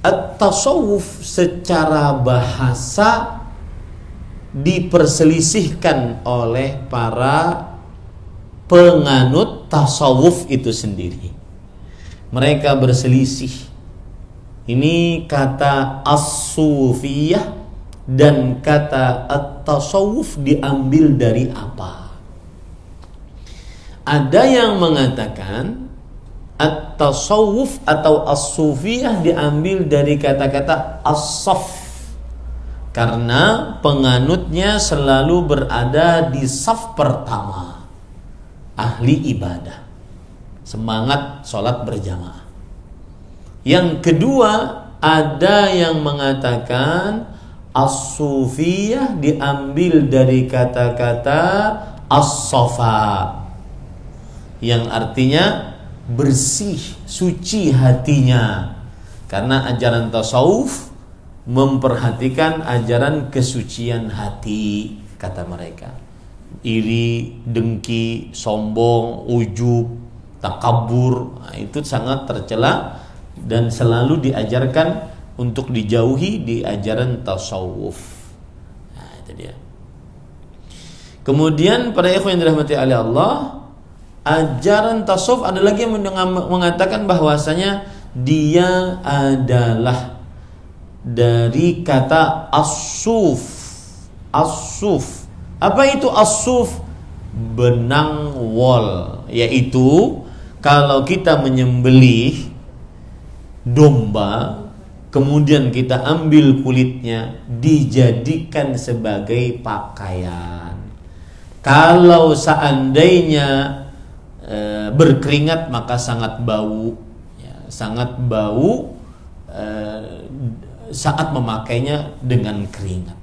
At-tasawuf secara bahasa diperselisihkan oleh para penganut tasawuf itu sendiri. Mereka berselisih. Ini kata as-sufiyah dan kata at-tasawuf diambil dari apa? Ada yang mengatakan at-tasawuf atau as-sufiyah diambil dari kata-kata as-saf, karena penganutnya selalu berada di saf pertama, ahli ibadah, semangat sholat berjamaah. Yang kedua, ada yang mengatakan as-sufiyah diambil dari kata-kata as-safa, yang artinya bersih, suci hatinya. Karena ajaran tasawuf memperhatikan ajaran kesucian hati, kata mereka. Iri, dengki, sombong, ujub, takabur, nah, itu sangat tercela dan selalu diajarkan untuk dijauhi di ajaran tasawuf. Nah, itu dia. Kemudian para ikhwan yang dirahmati oleh Allah, ajaran tasawuf ada lagi yang mengatakan bahwasanya dia adalah dari kata as-suf. As-suf. Apa itu as-suf? Benang wol, yaitu kalau kita menyembelih domba, kemudian kita ambil kulitnya, dijadikan sebagai pakaian. Kalau seandainya berkeringat maka sangat bau, ya, sangat bau saat memakainya dengan keringat.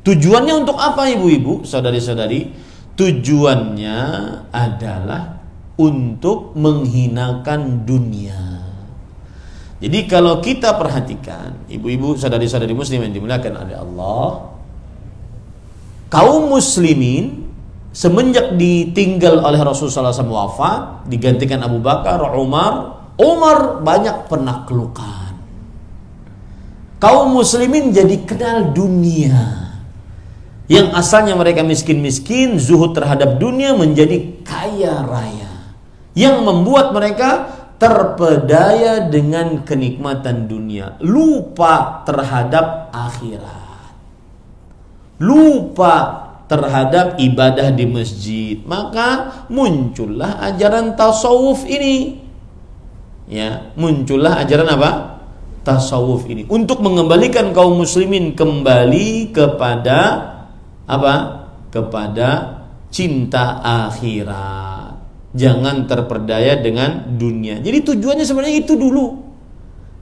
Tujuannya untuk apa, ibu-ibu, saudari-saudari? Tujuannya adalah untuk menghinakan dunia. Jadi kalau kita perhatikan, ibu-ibu, saudari-saudari muslim yang dimuliakan oleh Allah, kaum muslimin semenjak ditinggal oleh Rasulullah SAW wafat, digantikan Abu Bakar, Umar banyak penaklukan. Kaum muslimin jadi kenal dunia. Yang asalnya mereka miskin-miskin, zuhud terhadap dunia, menjadi kaya raya. Yang membuat mereka terpedaya dengan kenikmatan dunia, lupa terhadap akhirat, lupa terhadap ibadah di masjid. Maka muncullah ajaran tasawuf ini. Ya, muncullah ajaran apa? Tasawuf ini untuk mengembalikan kaum muslimin kembali kepada apa? Kepada cinta akhirat. Jangan terperdaya dengan dunia. Jadi tujuannya sebenarnya itu dulu.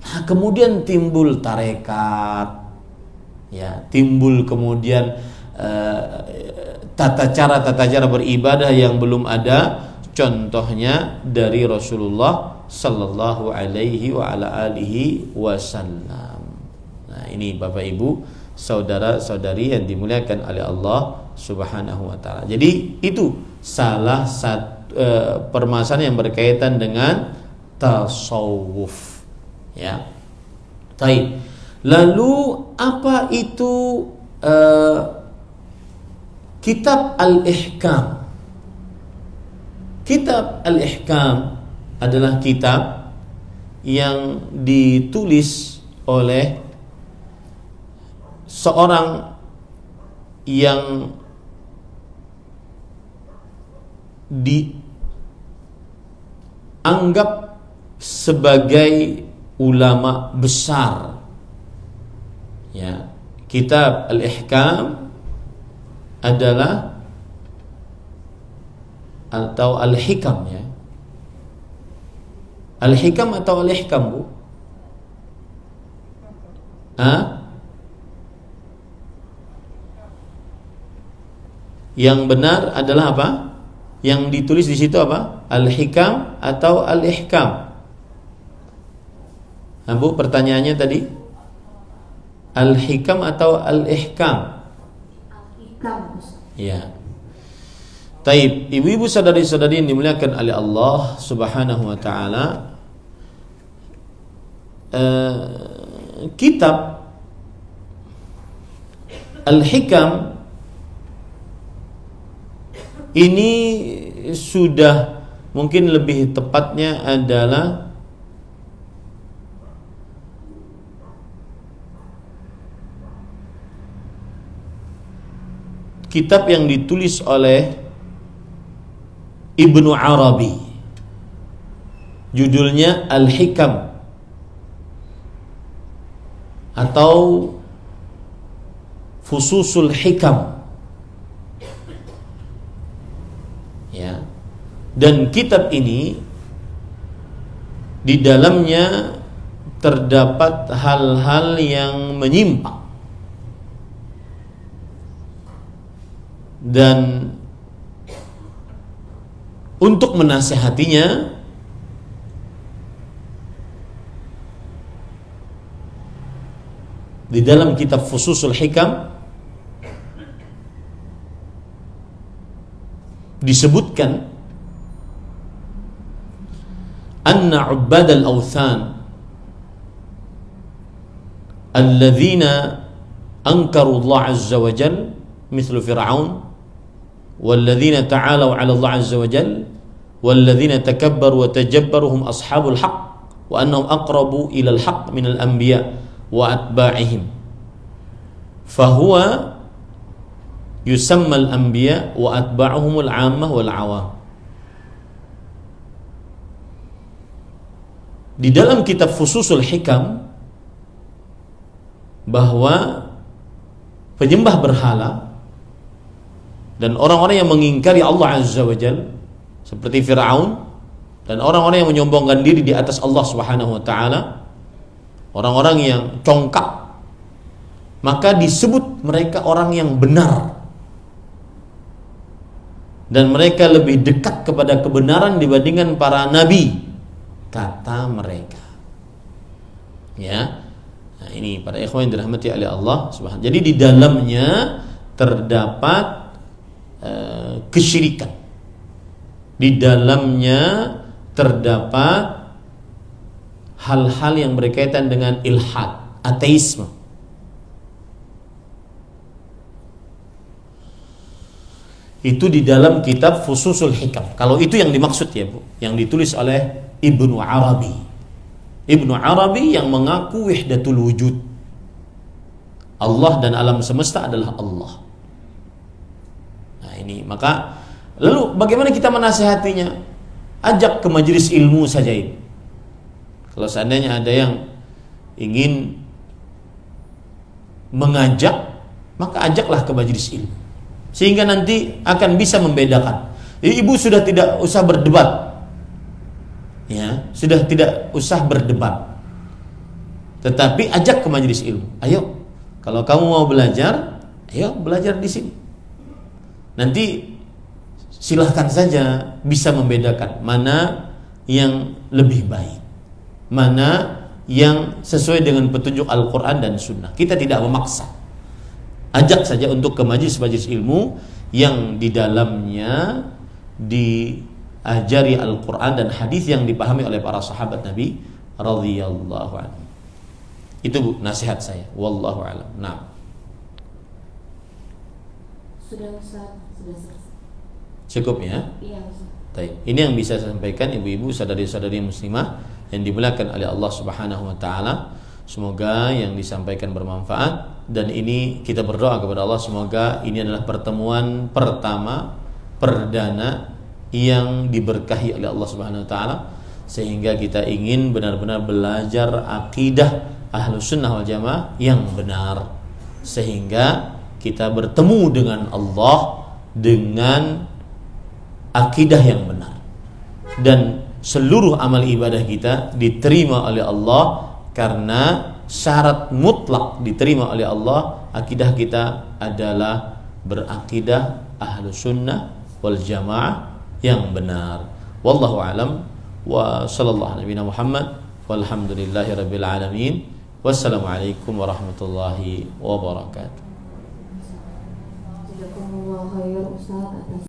Nah, kemudian timbul tarekat. Ya, timbul kemudian tata cara beribadah yang belum ada contohnya dari Rasulullah sallallahu alaihi wa ala alihi wasallam. Nah, ini Bapak Ibu, saudara-saudari yang dimuliakan oleh Allah Subhanahu wa taala. Jadi itu salah satu permasalahan yang berkaitan dengan tasawuf. Ya. Baik. Lalu apa itu Kitab Al-Ihkam? Kitab Al-Ihkam adalah kitab yang ditulis oleh seorang yang dianggap sebagai ulama besar. Ya, Kitab Al-Ihkam adalah atau Al-Hikam, ya. Al-Hikam atau Al-Ihkam, Bu? Yang benar adalah apa? Yang ditulis di situ apa? Al-Hikam atau Al-Ihkam? Nah, Bu, pertanyaannya tadi Al-Hikam atau Al-Ihkam? Al-Hikam. Ya. Taib, ibu-ibu saudari-saudari yang dimuliakan oleh Allah Subhanahu wa taala, kitab Al-Hikam ini sudah mungkin lebih tepatnya adalah kitab yang ditulis oleh Ibnu Arabi. Judulnya Al-Hikam atau Fususul Hikam. Ya. Dan kitab ini di dalamnya terdapat hal-hal yang menyimpang dan untuk menasihatinya di dalam kitab Fususul Hikam disebutkan anna ubbad al-awthan alladzina ankaru Allah azza wa jal mithlu Fir'aun walladzina ta'alaw 'ala Allah azza wa jal walladzina takabbaru wa tajabbaru hum ashabul haqq wa annahum aqrabu ila al-haqq min al-anbiya wa atba'ihim fahuwa yusamma al-anbiya wa atba'uhum al-'ammah wal 'awam. Di dalam kitab Fususul Hikam bahwa penyembah berhala dan orang-orang yang mengingkari Allah Azza wa Jalla seperti Fir'aun dan orang-orang yang menyombongkan diri di atas Allah Subhanahu wa taala, orang-orang yang congkak, maka disebut mereka orang yang benar dan mereka lebih dekat kepada kebenaran dibandingkan para nabi, kata mereka. Ya. Nah, ini para ikhwan yang dirahmati oleh Allah Subhanahu. Jadi di dalamnya terdapat kesyirikan. Di dalamnya terdapat hal-hal yang berkaitan dengan ilhad, ateisme. Itu di dalam kitab Fususul Hikam. Kalau itu yang dimaksud ya, Bu, yang ditulis oleh Ibnu Arabi. Ibnu Arabi yang mengaku wahdatul wujud. Allah dan alam semesta adalah Allah. ini maka lalu bagaimana kita menasihatinya? Ajak ke majelis ilmu saja ini. Kalau seandainya ada yang ingin mengajak, maka ajaklah ke majelis ilmu, sehingga nanti akan bisa membedakan. Jadi ibu sudah tidak usah berdebat, ya, sudah tidak usah berdebat, tetapi ajak ke majelis ilmu. Ayo, kalau kamu mau belajar, ayo belajar di sini. Nanti silahkan saja bisa membedakan mana yang lebih baik, mana yang sesuai dengan petunjuk Al-Quran dan Sunnah. Kita tidak memaksa. Ajak saja untuk ke majelis-majelis ilmu yang di dalamnya diajari Al-Quran dan hadis yang dipahami oleh para sahabat Nabi radhiyallahu anhu. Itu Bu, nasihat saya. Wallahu a'lam. Nah. Sudah Ustaz, sudah selesai. Cukup ya? Iya Ustaz. Baik. Ini yang bisa saya sampaikan ibu-ibu, saudari-saudari muslimah yang dimuliakan oleh Allah Subhanahu wa taala. Semoga yang disampaikan bermanfaat, dan ini kita berdoa kepada Allah semoga ini adalah pertemuan pertama perdana yang diberkahi oleh Allah Subhanahu wa taala, sehingga kita ingin benar-benar belajar akidah Ahlus Sunnah wal Jamaah yang benar, sehingga kita bertemu dengan Allah dengan akidah yang benar, dan seluruh amal ibadah kita diterima oleh Allah karena syarat mutlak diterima oleh Allah, akidah kita adalah berakidah Ahlus Sunnah wal Jamaah yang benar. Wallahu alam wa sallallahu nabiyana Muhammad walhamdulillahi rabbil alamin. Wassalamualaikum warahmatullahi wabarakatuh. Jazakumullah khair Ustaz atas